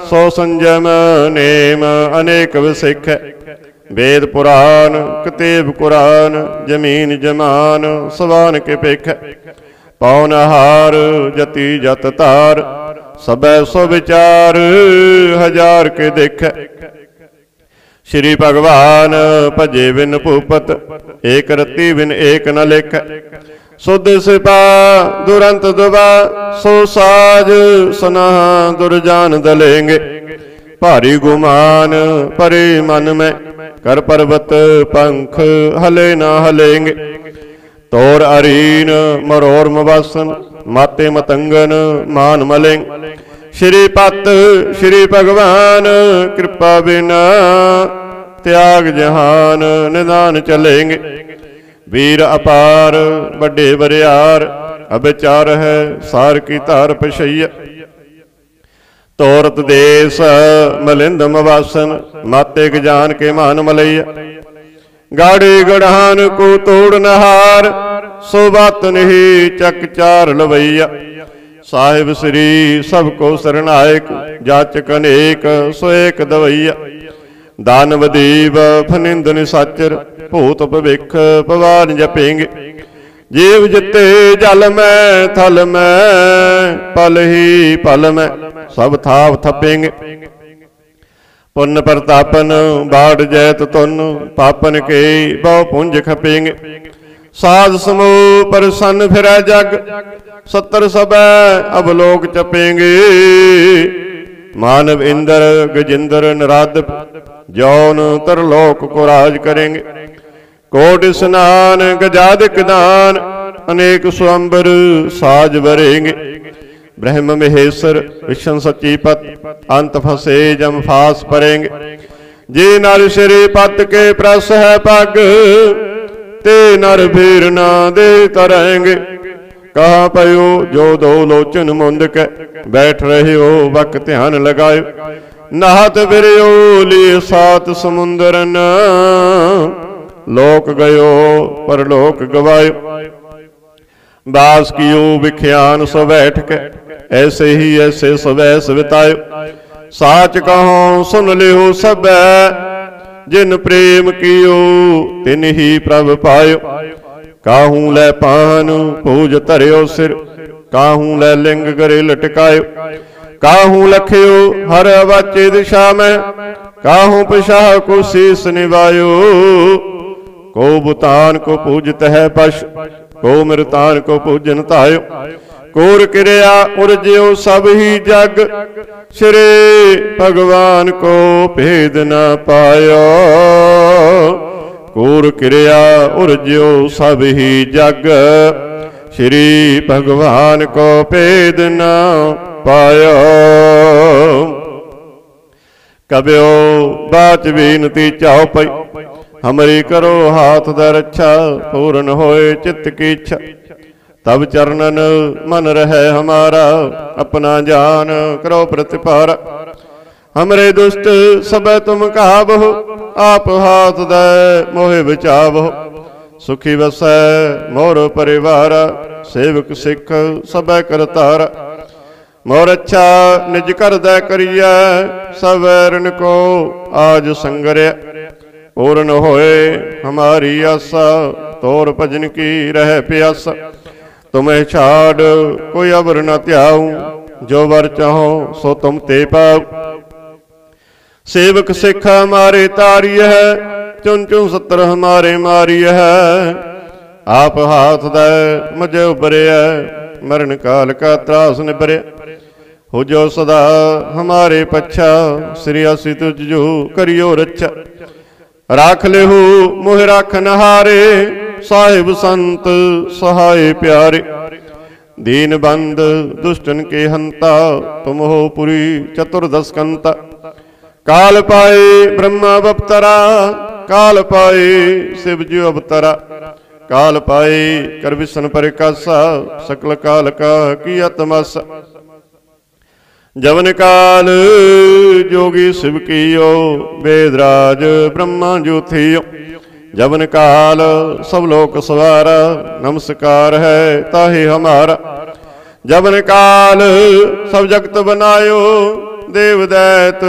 सो संजम नेम अनेक विसिख। वेद पुराण कतेब कुरान, जमीन जमान सवान के पेख। पौनहार जति जत तार, सबै सो विचार हजार के देख। श्री भगवान भजे बिन भूपत, एक रति बिन एक न लिख। सुध सिपा दुरंत दुबा, सो साज सनाह दुर्जान दलेंगे। भारी गुमान परे मन में, कर पर्वत पंख हले न हलेंगे। तोर अरीन मरोर मवासन, माते मतंगन मान मलेंग। श्रीपत श्री भगवान कृपा बिना, त्याग जहान निदान चलेंगे। वीर अपार बड़े बरियार, अविचार है सार की तार पशैया। तोरत देश मलिंद मवासन, माते गजान के मान मलैया। गाड़े गढ़ान को तोड़ नहार, सो बात नहीं चक चार लवैया। साहिब श्री सबको शरणायक, जाचक अनेक सो एक दवैया। दानव देव फनिंद निसाचर, भूत भविख पवान जपेंगे। जीव जिते जल में थल में, पल ही पल में सब थाव थपेंगे। पुन प्रतापन बाढ़ जैत तुन, पापन के बहु पुंज खपेंगे। साध समूह प्रसन्न फिरै जग, सत्तर सब अवलोक चपेंगे। मानव इंद्र गजेंद्र नराद, जौन तरलोक को राज करेंगे। कोट स्नान गजादिक दान, अनेक स्वंबर साज भरेंगे। ब्रह्म महेश्वर विष्णु सचीपत, अंत फंसे जम फास परेंगे। जे नर श्री पत के प्रस है पग, ते नर भीर ना दे तरेंगे। कहा पयो जो दो लोचन मुंद के, बैठ रहे हो वक ध्यान लगायो। नहात फिरो लिए सात समुंदरन, लोक गयो परलोक गवायो। बास कियो विख्यान सो बैठ के, ऐसे ही ऐसे सवैस बितायो। साच कहो सुन लियो सब, जिन प्रेम कियो तिन ही प्रभ पायो। काहू लै पान पूज धरियो सिर, काहू लै लिंग गरे लटकायो। काहू लखियो हर वाचे दिशा में, काहू पिशाह को शीस निवायो। को बुतान को पूजत है पश, को मृतान को पूजन तायो। कोर क्रिया उर्ज्यो सब ही जग, श्री भगवान को भेद न पायो। कोर क्रिया उर्ज्यो सब ही जग, श्री भगवान को भेद न पायो। कब्यो बाच बीनती चाओ पई, हमरी करो हाथ दर रक्षा। पूर्ण होए चित्त की इच्छा, तब चरणन मन रहे हमारा। अपना जान करो प्रतिपारा, हमरे दुष्ट सब तुम कहावहो। आप हाथ दे मोहे बचावहो। सुखी वसै मोर परिवार, सेवक सिख सब करतारा। मोर अच्छा निज कर दे करिया, सब वैरन को आज संगरिया। पूर्ण होए हमारी आशा, तोर भजन की रह प्यासा। तुम्हें छाड़ कोई अबर न त्याऊं, जो वर चाहो सो तुम ते पाओ। सेवक सिख हमारे तारिय है, चुन चुन सत्तर हमारे मारिय है। आप हाथ दे मुझे उबरे है, मरण काल का त्रास निबरे। हो जो सदा हमारे पच्छा, श्री असी तुझ जो करियो रक्षा। राख लेहु मोह राखन हारे, साहिब संत सहाय प्यारे। दीन बंद दुष्टन के हंता, तुम हो पुरी चतुर्दश कंता। काल पाए ब्रह्मा बपतरा, काल पाए शिव जी अवतरा। काल पाए कर विष्णु परिकासा, सकल काल का किया तमाशा। जवन काल जोगी शिव कियो, वेदराज ब्रह्मा जो थियो। जवन काल सब लोक सवारा, नमस्कार है ताहि हमारा। जवन काल सब जगत बनायो, देव दैत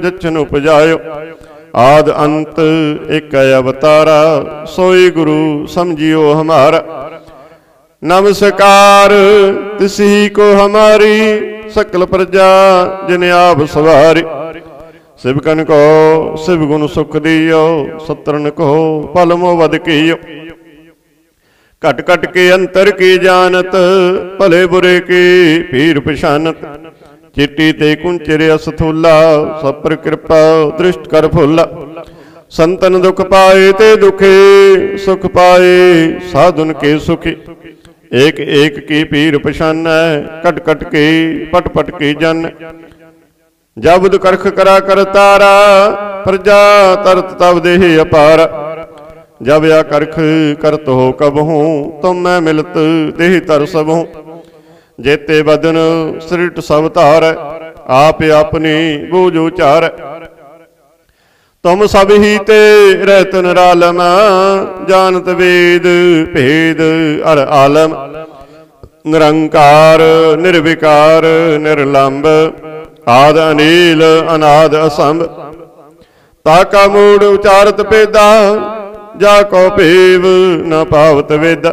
जचन उपजायो। आद अंत एक अवतारा, सोई गुरु समझियो हमारा। नमस्कार तिसी को हमारी, सकल प्रजा जिन आप सवारी। शिवकन को शिव गुण सुख दियो, सत्रन को पल मोह वध कियो। कट कट के अंतर की जानत, भले बुरे की पीर पछानत। चिट्टी ते कुंचरे असथूला, सब पर कृपा दृष्ट कर फूला। संतन दुख पाए ते दुखे, सुख पाए साधुन के सुखी। एक एक की पीर पछान, कट कट के पट पट की जन। जब करख करा कर तारा, प्रजा तरत तब देह अपार। जब या करख करत हो कब हूँ, तुम मैं मिलत देह तर सब हूँ। जेते बदन सृट सब तार, आप अपनी बूझ उचार। तुम सब ही ते रहत निरालम, जानत वेद भेद अर आलम। निरंकार निर्विकार निर्लंब, आद अनील अनाद असंभ। ताका मूड उचारत पेदा, जाको पेव न पावत वेदा।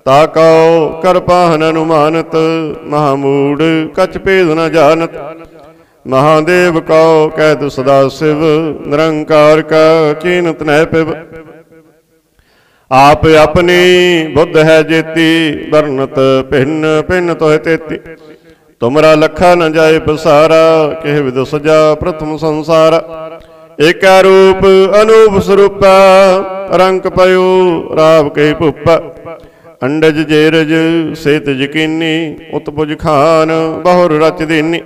ताको कर पाहन अनुमानत, महामूड कछ भेद न जानत। महादेव को कैद सदा शिव, निरंकार का चीनत न पिब। आप अपनी बुद्ध है जेती, वर्णत भिन्न भिन्न तोह तेती। तुमरा लखा न जाए पसारा, कह विद सजा प्रथम संसारा। एक रूप अनूप स्वरूपा, रंग पयो राव के पुप्पा। अंडज जेरज सेत यकीनी, उत्पुज खान बहुर रच दीनी।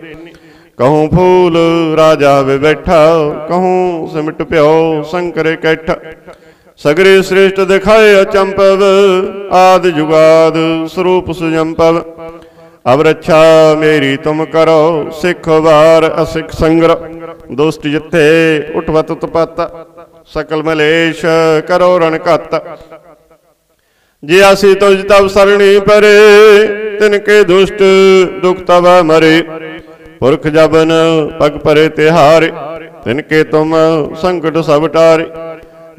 कहूँ फूल राजा वे बैठा, कहूँ सिमट प्यो शंकर कैठा। सगरे श्रेष्ठ दिखाए अचंपव, आदि जुगाद स्वरूप सुजंपव। अब रक्षा मेरी तुम करो, सिख वार असिख संग्रह। दोस्त जिथे उठवत उत्पत, सकल मलेश करो रण कत। जे आसी तुझ तब सरणी परे, तिनके दुष्ट दुख तब मरे। पुरख जबन पग परे तिहारे, तिनके तुम संकट सब टारे।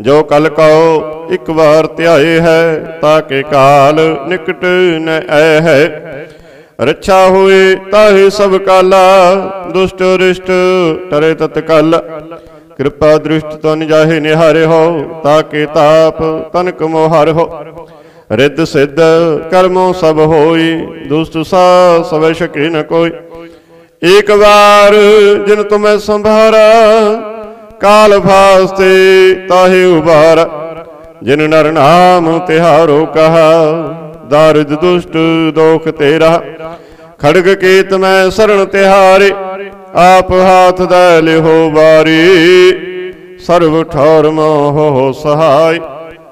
जो कल कहो एक बार त्याए है, ताके काल निकट न आए है। रक्षा हुए ताहि सब काला, दुष्ट रिष्ट टरे तत्काल। कृपा दृष्ट तन जाहे निहारे हो, ताके ताप तनक मोहार हो। रिद्ध सिद्ध कर्मों सब होई, दुष्ट सा सब शके न कोई। एक बार जिन तुम्हें संभारा, काल भास्ते ताहे उबारा। जिन नर नाम तिहारो कहा, दारिद दुष्ट दोख तेरा। खड़ग केत मैं शरण तिहारे, आप हाथ दे हो बारी। सर्व ठौर मोह हो सहाय,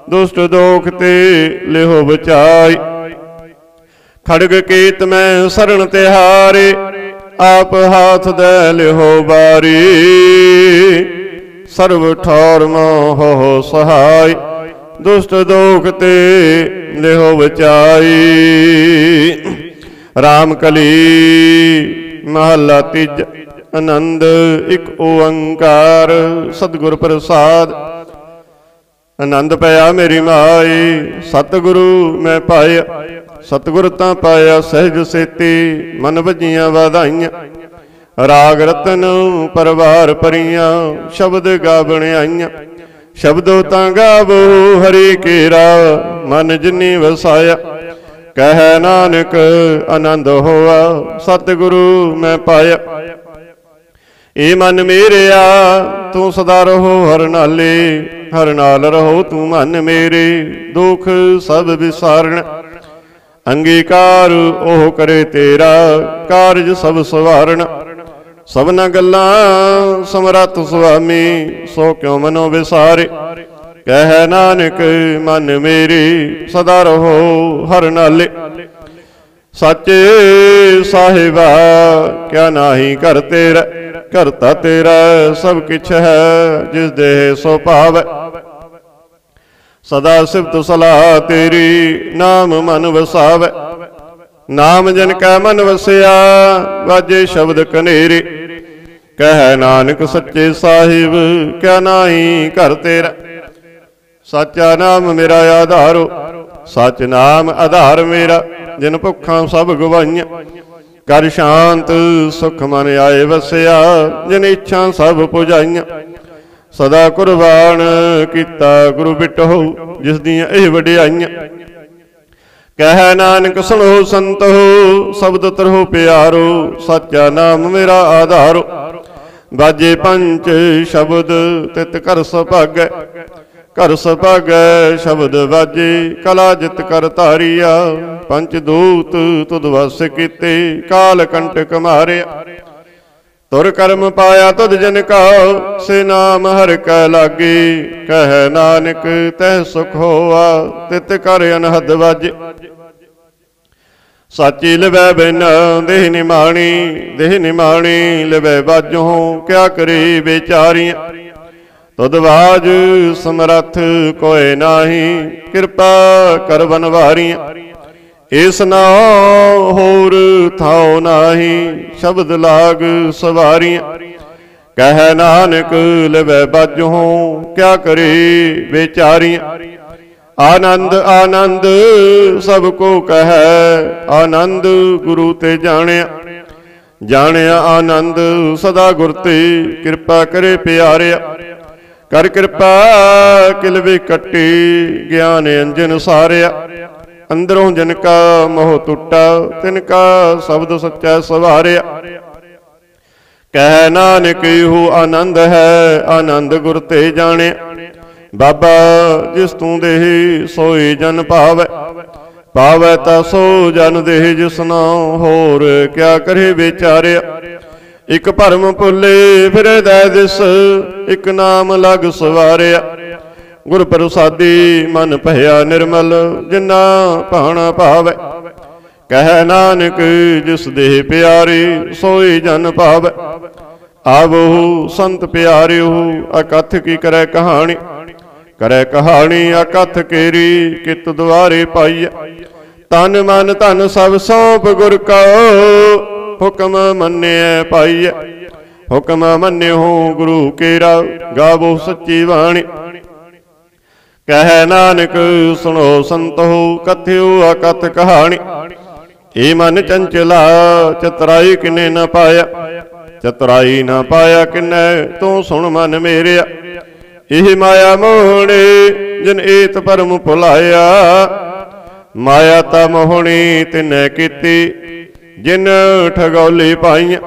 दुष्ट दोख ते लेहो बचाई। खड़ग केत मैं शरण तिहारे, आप हाथ दे हो बारी। सर्व ठौर मोह हो सहाय, दुष्ट दोख ते लेहो बचाई। राम कली महला तीज। आनंद एक ओंकार, सतगुर प्रसाद। आनंद पाया मेरी माई, सतगुरु मैं पाया। सतगुर तां पाया सहज सेती, मन वजियां वाधाइयां। राग रतन परवार परियां, शब्द गावण आईयां। शब्दों तां गावो हरि केरा, मन जिनी वसाया। कह नानक आनंद होआ, सतगुरु मैं पाया। ए मन मेरेया तू सदा रहो हर नाले, हर नाल रहो तू मन मेरे, दुख सब विसारण। अंगीकार ओह करे तेरा, कारज सब सवारण। सबना गल्लां समरथ सुआमी, सो क्यों मनो विसारे। कह नानक मन मेरे, सदा रहो हर नाले। सच्चे साहिबा क्या नाही कर तेरा, करता तेरा सब किछ है, जिस देह सो पावै। सदा सिफत सलाह तेरी, नाम मन वसावै। नाम जन कै मन वसिया, वाजे शब्द कनेरे। कह नानक सच्चे साहिब क्या नाही कर तेरा। सच्चा नाम मेरा आधारो, सच नाम आधार मेरा। जिन भुखा सब गवाइयां, कर शांत सुख मन आए वसिया। जिन इच्छा सब पुजाइयां, सदा कुर्बान किता गुरु बिटहो, जिस दियां एह वडियाइयां। कह नानक सुनो संतो, शब्द तरहो प्यारो। सच्चा नाम मेरा आधारो, बाजे पंच शब्द तित कर सभागै। कर सभागै शब्द बाजे, कला जित कर तारिया। पंच दूत तुद वस कीते, काल कंटक मारिया। तुर कर्म पाया तुद जन का, से नाम हर कै लागे। कह नानक तह सुख होआ, तित कर अनहद वाजे। साची लिवै बिन देह निमाणी, देह निमाणी लिवै बाजों। क्या करे बेचारियां, तुद बाज समरथ कोय नाही। कृपा कर बनवारियां, इस नाम होर थाओ नाही। शब्द लाग सवारियां, कह नानक लिवै बाजों। क्या करे बेचारियां, आनंद आनंद सबको कह। आनंद गुरु ते जानिया, जानिया आनंद सदा गुर ते। कृपा करे प्यारिया, कर कृपा किलवे कट्टी। ज्ञान अंजन सारिया, अंदरों जिनका मोह टुटा। तिनका शब्द सच्चा सवारिया। कह नानक हो आनंद है, आनंद गुर ते जाने। बाबा जिस तू देह सोई जन पावै। पावै ता सो जन देह जिसना, होर क्या करे बेचारिया। इक भरम भुले फिरे दै दिस, इक नाम लग सवारिया। गुर प्रसादी मन भया निर्मल, जिन्ना भाना भावै। कह नानक जिस देह प्यारे, सोई जन पावै। आवो संत प्यारियो, अकथ की करे कहानी। करे कहानी अकथ केरी, कित द्वारे पाइया। तन मन धन सब सौंप गुर का, हुक्म मन्ने पाइया। हुक्म मन्ने हो गुरु केरा, गावो सच्ची वाणी। कह नानक सुनो संतो, कथ्यो अकथ कहानी। ए मन चंचला चतुराई किने न पाया। चतुराई न पाया किने, तू सुन मन मेरिया। एह माया मोहनी जिन एत परम भुलाया। माया ता मोहनी तिनै कीती, जिन ठगौली पाइया।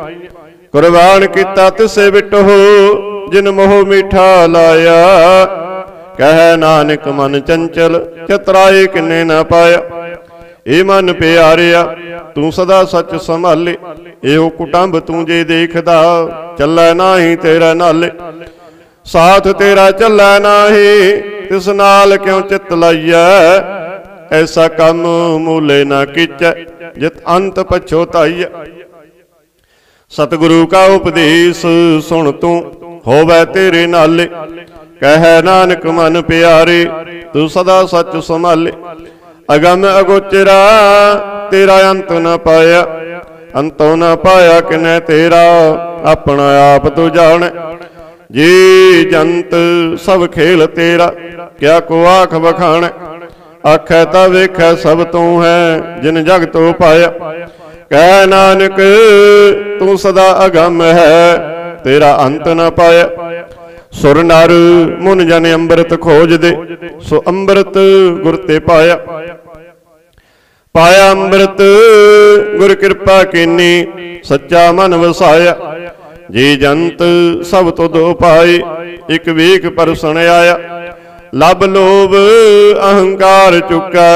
कुर्बान किता तिसे बिटहो, जिन मोह मीठा लाया। कह नानक मन चंचल, चतुराई किने न पाया। ए मन प्यारिया तू सदा सच संभाले। एहो कुटुंब तू जे देखदा, चलै नाही तेरा नाले। साथ तेरा चलै नाही, तिस नाल क्यों चित लाइया। ऐसा कम मूले ना कीचै, जित अंत पछोताइया। सतगुरु का उपदेश सुन तू, होवै तेरे नाले। कह नानक मन प्यारे, तू सदा सच संभाले। अगम अगोचरा तेरा अंत न पाया। अंतो न पाया किनै तेरा, अपना आप तू जाने। जी जंत सब खेल तेरा, क्या को आख बखाने। आखै ता वेखै सब तू है, जिन जग तो पाया। कह नानक तू सदा अगम है, तेरा अंत न पाया। सुर नर मुन जन अंमृत खोज दे, सो अंमृत गुर ते पाया। पाया अंमृत गुर कृपा कीनी, सच्चा मन वसाया। जी जंत सब तुद उपाय, एक वीक परसन आया। लब लोभ अहंकार चुका,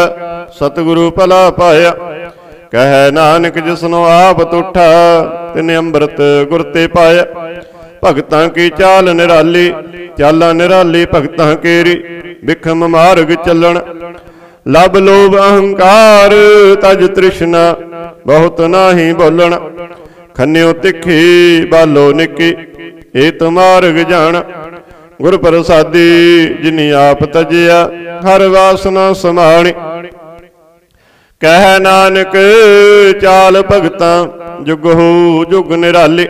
सतगुरु भला पाया। कह नानक जिसनो आप तुठा, तिन अमृत गुर ते पाया। भगतां की चाल निराली, चाला निराली भगतां केरी। बिखम मार्ग चलन, लब लोभ अहंकार तज तृष्णा, बहुत नाही बोलण। खन्यो तिखी बालो निकी, एत मार्ग जान। गुर प्रसादी जिनी आप तजिया, हर वासना समाणी। कह नानक चाल भगतां, जुग हो जुग निराली।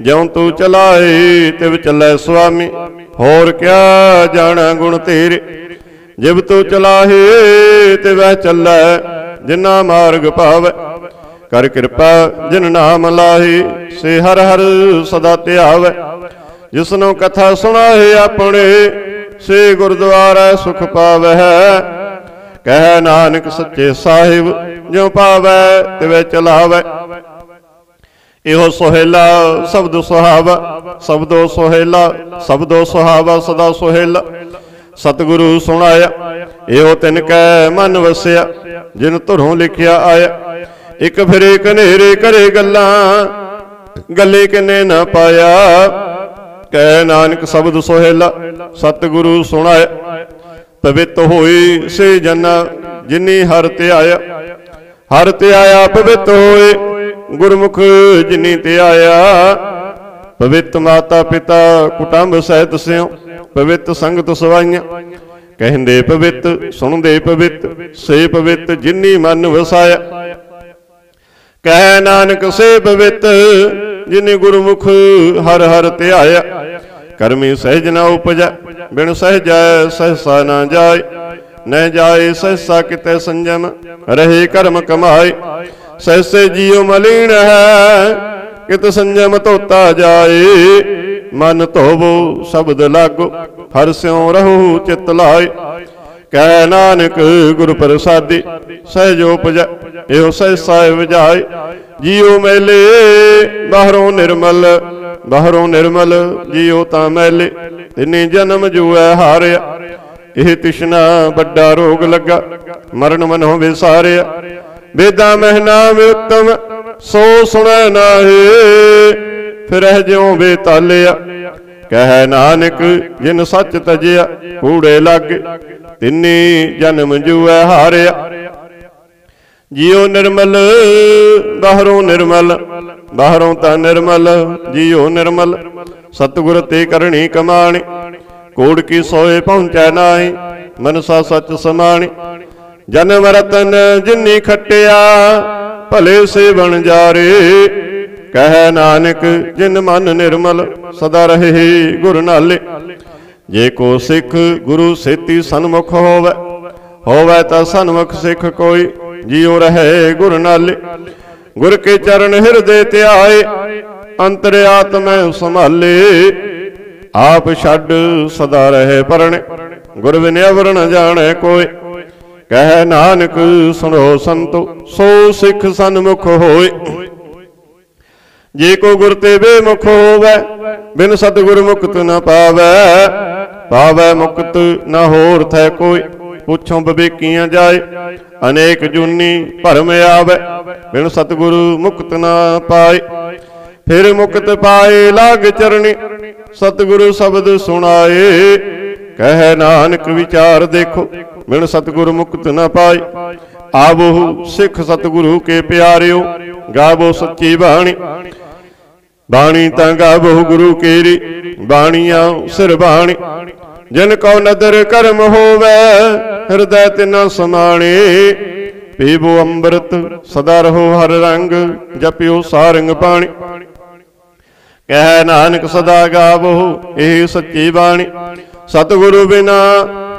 ज्यों तू चलाए तिव चलै स्वामी, होर क्या जाना गुण तेरे। जिब तू चलाहे तिव चलै, जिना मार्ग पावै। कर कृपा जिन नाम लाहे, से हर हर सदा ध्यावै। जिसनों कथा सुनाहे अपने, से गुरुद्वारा सुख पावै। कह नानक सच्चे साहिब, ज्यों पावै तिवै चलावै। इहो सोहेला शब्द सुहावा, शब्दो सोहेला शब्दो सुहावा सदा सोहेला। सतगुरु सुनाया, इहो तिनकै मन वसिया, जिन धुरों लिखिया आया। एक फिरे कनेरे करे गल्लां, गले किने न पाया। कह नानक शब्द सोहेला, सतगुरु सुनाया। पवित्र होई से जना, जिनी हर ते आया। हर ते आया पवित्र होए, गुरमुख जिनी ते आया। पवित्र माता पिता कुटुंब सहित स्यों, पवित्र संगत सवाइयां। कहंदे पवित्र सुनदे पवित्र, से पवित्र जिनी मन वसाया। कह नानक से पवित्र, जिनी गुरमुख हर हर ते आया। करमी सहज न उपजै, बिन सहजै सहसा न जाय। न जाए सहसा कितै संजम, रहे कर्म कमाए। सहसे जियो मलिन है, कित संजम धोता जाए। मन धोवो शब्द लागो, हर स्यों रहो चित लाए। कह नानक गुर प्रसादी, सहज उपजै, एहो सहसा विजाए। जियो मैले बाहरों निर्मल, बाहरों निर्मल जियो ता मैले। तिनी जन्म जुए हारिया, यह तिश्ना बड़ा रोग लगा। मरण मनों विसारिया, वेदा महना उत्तम, सो सुनै नाहे। फिर ज्यों बेतालिया, कह नानक जिन सच तजिया। कूड़े लागे तिनी जन्म जुए हारिया। जियो निर्मल बाहरों निर्मल, बाहरों ता निर्मल जियो निर्मल। सतगुर ते करनी कमाणी, कूड़ की सोए पहुंचै नाई। मनसा सच समाणी, जन्म रतन जिनी खटिया। भले से बन जारे, कह नानक जिन मन निर्मल। सदा रहे गुर नाले, जे को सिख गुरु सेती सन्मुख होवै। होवै ता सन्मुख सिख कोई, जियो रहे गुर नाले। गुर के चरण हृदय त्याए, अंतर्यात्मा संभाले। आप छड़ सदा रहे परणे, गुर बिन अवर न जाने कोय। कह नानक सुनो संतो, सो सिख सन्मुख होए। जे को गुर ते बेमुख होवै, बिन सतगुर मुक्त न पावै। पावै मुक्त न होर थै कोई, पुछों विवेकियां जाए। अनेक जूनी भरम आवे, बिन सतगुरु मुक्त न पाए। फिर मुक्त पाए लाग चरणी, सतगुरु शब्द सुनाए। कह नानक विचार देखो, बिन सतगुरु मुक्त न पाए। आवो सिख सतगुरु के प्यारियो, गावो सच्ची बाणी। बाणी तां गावो गुरु केरी, बाणियां सिर बाणी। जिन को नदर कर्म होवै, हृदय तिना समाणे। पीबो अमृत सदा रहो हर रंग, जपियो सारंग पाणी। कह नानक सदा गावो ए सच्ची बाणी। सतगुरु बिना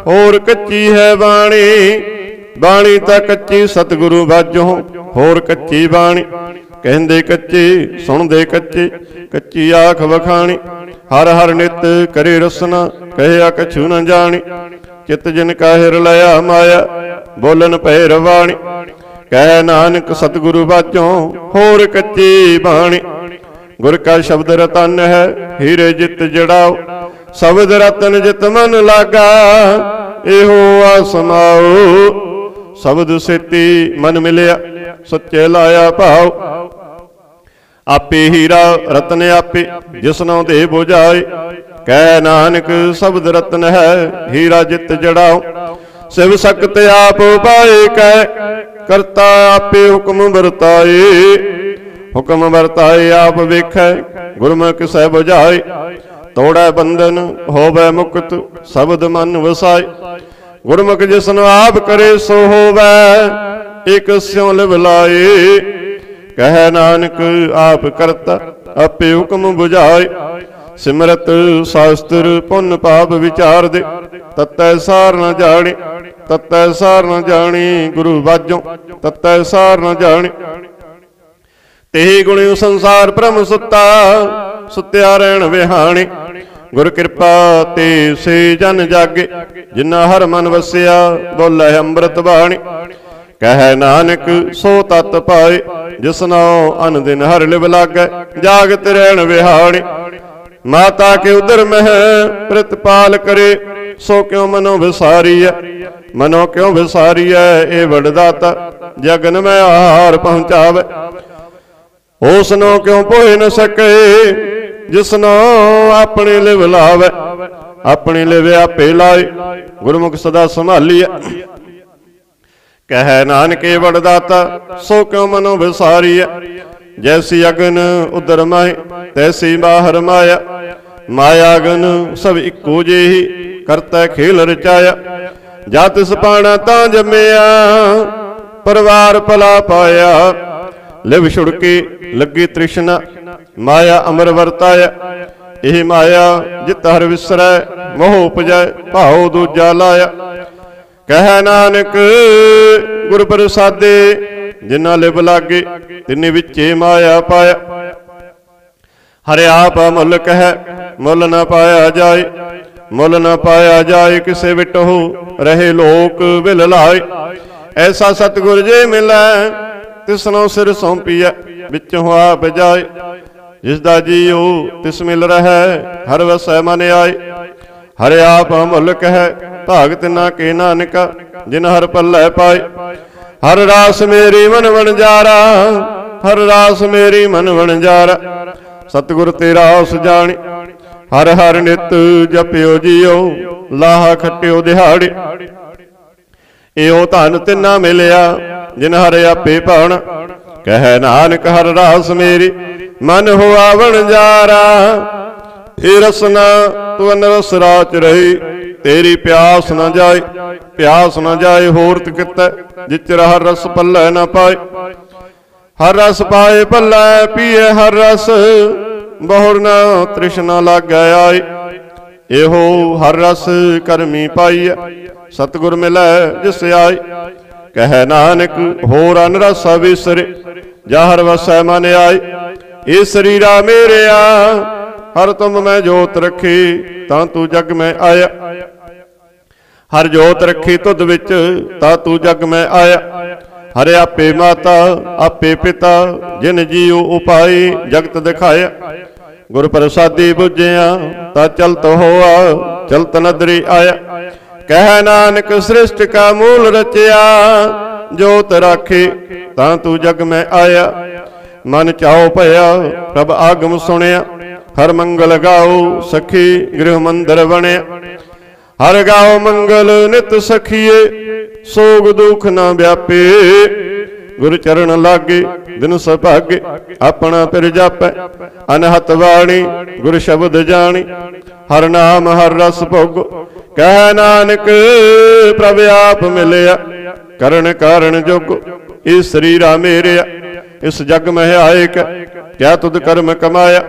होर कच्ची है बाणी। बाणी ता कच्ची सतगुरु बाजो, होर कच्ची बाणी। कहंदे कच्चे सुनदे कच्चे, कच्ची आख वखाणी। हर हर नित करे रसना, कहया कछु न जानी। चित जिन का हिर लया माया, बोलन पै रवाणी। कह नानक सतगुरु बाजों होर कच्ची बाणी। गुर का शब्द रतन है, हीरे जित जड़ाओ। शब्द रतन जित मन लागा, एहो आसमाओ। शब्द सेती मन मिलिया, सच्चे लाया भाव। आपे हीरा रतन आपे, जिसनों दे बुझाए। कह नानक शब्द रतन है, हीरा जित जड़ाओ। शिव सकत आप पाए, कह करता आपे हुक्म बरताए। हुक्म बरताए आप वेखै, गुरमुख सह बुझाए। तोड़ै बंधन होवै मुक्त, शब्द मन वसाए। गुरमुख जिसनो आप करे सो होवै, एक स्यों लिव लाए। कह नानक आप करता, आपे हुक्म बुझाए। सिमरत शास्त्र पुन पाप विचार दे, तत्तै सार न जाने। तत्तै सार न जाने गुरु बाजों, तत्तै सार न जाने। तेहि गुण संसार भ्रम सुता, सुत्या रहन विहाने। गुर कृपा ते से जन जागे, जिन्ना हर मन वसिया। बोले अमृत बाणी, कह नानक सो तत पाए। जिसनो अन दिन हर लिव लागे, जागत रहन विहाने। माता के उदर मह प्रतिपाल करे, सो क्यों मनो विसारिय। मनो क्यों विसारिय, ए वडदाता जगन में आहार पहुंचावे। उसनो क्यों पोह न सके, जिसनो अपने लिव लावे। अपने लिव आपे लाए, गुरमुख सदा संभालिए। कह नानके वडदाता, सो क्यों मनो विसारिय। जैसी अगन उदर माए, तैसी बाहर माया। माया अगन सब इक्को जेही, करता खेल रचाया। जा तिस पाना तां जम्मिया, परिवार भला पाया। लिव छुड़के लगी तृष्णा, माया अमर वरताया। यह माया जित हर विसरै, मोह उपजै भाव दूजा लाया। कह नानक गुर प्रसादे, जिन्ना लिव लागे तिन्ने विचे माया पाया। हरे आप मुल कह, मुल न पाया जाए। मुल न पाया जाए, किसे विटहो रहे लोक विल लाए। ऐसा सतगुर जे मिलै, तिसनो सिर सौंपिया। विचों आप जाए, जिसदा जीओ तिस मिल रहा, हर वसै मन आए। हरे आप मुल कह, भाग तिना के नानका, जिन हर पल्लै पाए। हर रास मेरी मन वणजारा, हर रास मेरी मन वणजारा। सतगुर तेरा उस जाने, हर हर नित जपियो जियो। लाहा खट्टियो दिहाड़े, एहो धन तिना मिलिया, जिन हर आपे पाना। कह नानक हर रास मेरी मन हुआ वणजारा। हे रसना तू अनरस राच रही, तेरी प्यास न जाए। प्यास न जाए होरत कितै, जिचर हर रस पल्लै न पाए। हर रस पाए पल्लै पिए हर रस, बहुर न तृष्णा लागै आए। एहो हर रस करमी पाइए, सतगुर मिलै जिस आए। कह नानक होर अन रस विसरे, जा हर वसै मन आए। ए शरीरा मेरेया, हर तुम मैं जोत रखी, तां तू जग में आया। हर जोत रखी तुद विच, ता तू जग में आया। हरे आपे माता आपे पिता, जिन जीव उपाई जगत दिखाया। गुर प्रसादी बुझिया, ता चलत होआ चलत नदरी आया। कह नानक सृष्टि का मूल रचया, जोत राखे तां तू जग में आया। मन चाओ भया प्रभ आगम सुनिया, हर मंगल गाओ सखी गृह मंदिर बनिया। हर गाओ मंगल नित सखिए, सोग दुख न व्यापे। गुर चरण लागे दिन सभागे, अपना फिर जापै। अनहत वाणी गुर शब्द जानी, हर नाम हर रस भोगो। कह नानक प्रभ आप मिलिया, करण कारण जोगो। इस शरीरा मेरेया, इस जग में आए क्या तुद कर्म कमाया।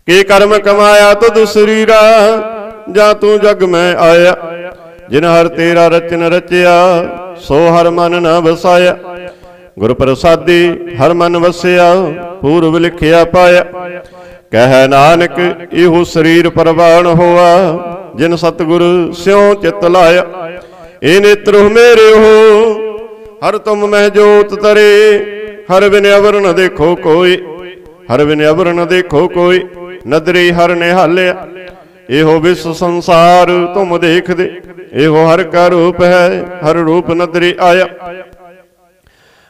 के कर्म कमाया तुद शरीरा, जा तू जग में आया। जिन हर तेरा रचन रचया, सो हर मन न वसाया। गुर प्रसादी हर मन वसिया, पूर्व लिखिया पाया। कह नानक इहु शरीर परवान होआ, जिन सतगुर स्यों चित लाया। ए नेत्र मेरे हो, हर तुम मैं जोत तरे। हर बिन अवर न देखो कोई, हर बिन अबर न देखो कोई, नदरी हर निहालिया। एहो विश्व संसार तुम देख दे, एहो हर का रूप है, हर रूप नदरी आया।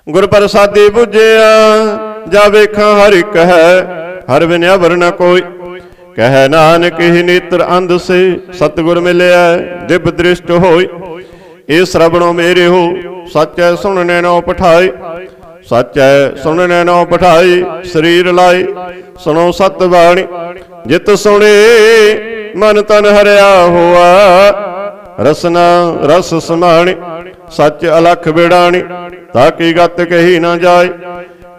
गुर प्रसादी बुझिया, जा वेखा हर एक है, हर बिन अबर न कोई। कह नानक ही नेत्र अंध से, सतगुर मिलिया दिव्य दृष्ट होई। ए श्रवणों मेरे हो, सच है सुनने नौ पठाई। सच है सुनने नौ पठाई, शरीर लाई सुनो सत बाणी। जित सुने मन तन हरिया हुआ, रसना रस समाणी। सच अलख बिड़ाणी, ताकि गत कही न जाए।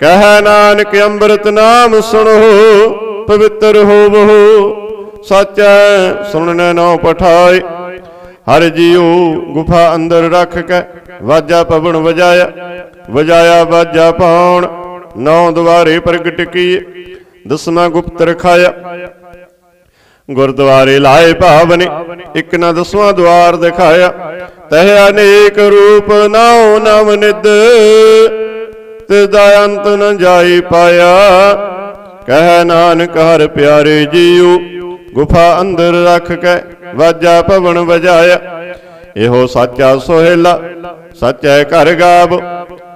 कह नानक अमृत नाम सुनो, पवित्र हो बहु। सच है सुनने नौ पठाई। हर जीओ गुफा अंदर रख के, वाजा पवन वजाया। वजाया वाजा पाउण, नौ द्वारे प्रगट किए। दसवां गुप्त रखाया, गुरद्वारे लाए पावने। एक न दसवां द्वार दिखाया, तह अनेक रूप नौ नव निद। तिसदा अंत न जाई पाया। कह नानक हर प्यारे जीओ, गुफा अंदर रख के वाजा पवन बजाया। एहो साचा सोहेला, सच है घर गावो।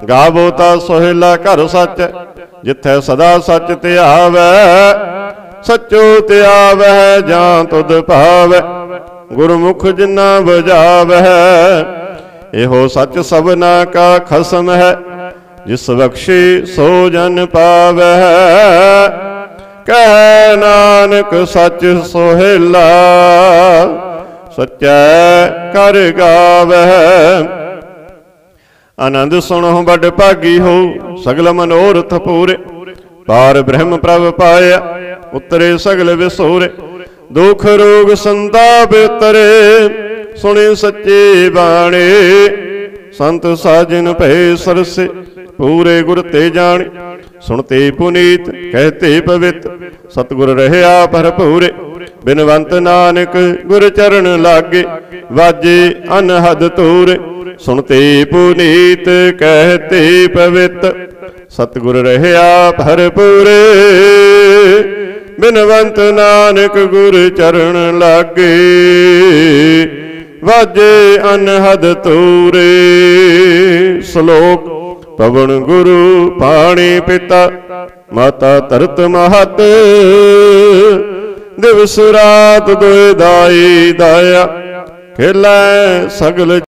गावो ता सोहेला घर सच, जिथे सदा सच ते आवे। सचो ते आवे जां तुद पावे, गुरमुख जिन्ना बजावे। एहो सच सबना का खसम है, जिस बख्शे सो जन पावे। कह नानक सच सोहेला, सच्चै कर गावै। आनंद सुनो बड़ भागी हो, सगल मनोरथ पूरे। पार ब्रह्म प्रभ पाया, उतरे सगल विसोरे। दुख रोग संताप उतरे, सुने सच्चे बाणे। संत साजन भय सरसे, पूरे गुर ते जाने। सुनते पुनीत कहते पवित्र, सतगुर रहया भरपूरे। बिनवंत नानक गुर चरण लागे, वाजे अनहद तूरे। सुनते पुनीत कहते पवित्र, सतगुर रहया भरपूरे। बिनवंत नानक गुर चरण लागे, वाजे अनहद तूरे। श्लोक पवन गुरु पाणी पिता, माता तरत महत। दिवस रात दुए दाई दाया, खेलै सगल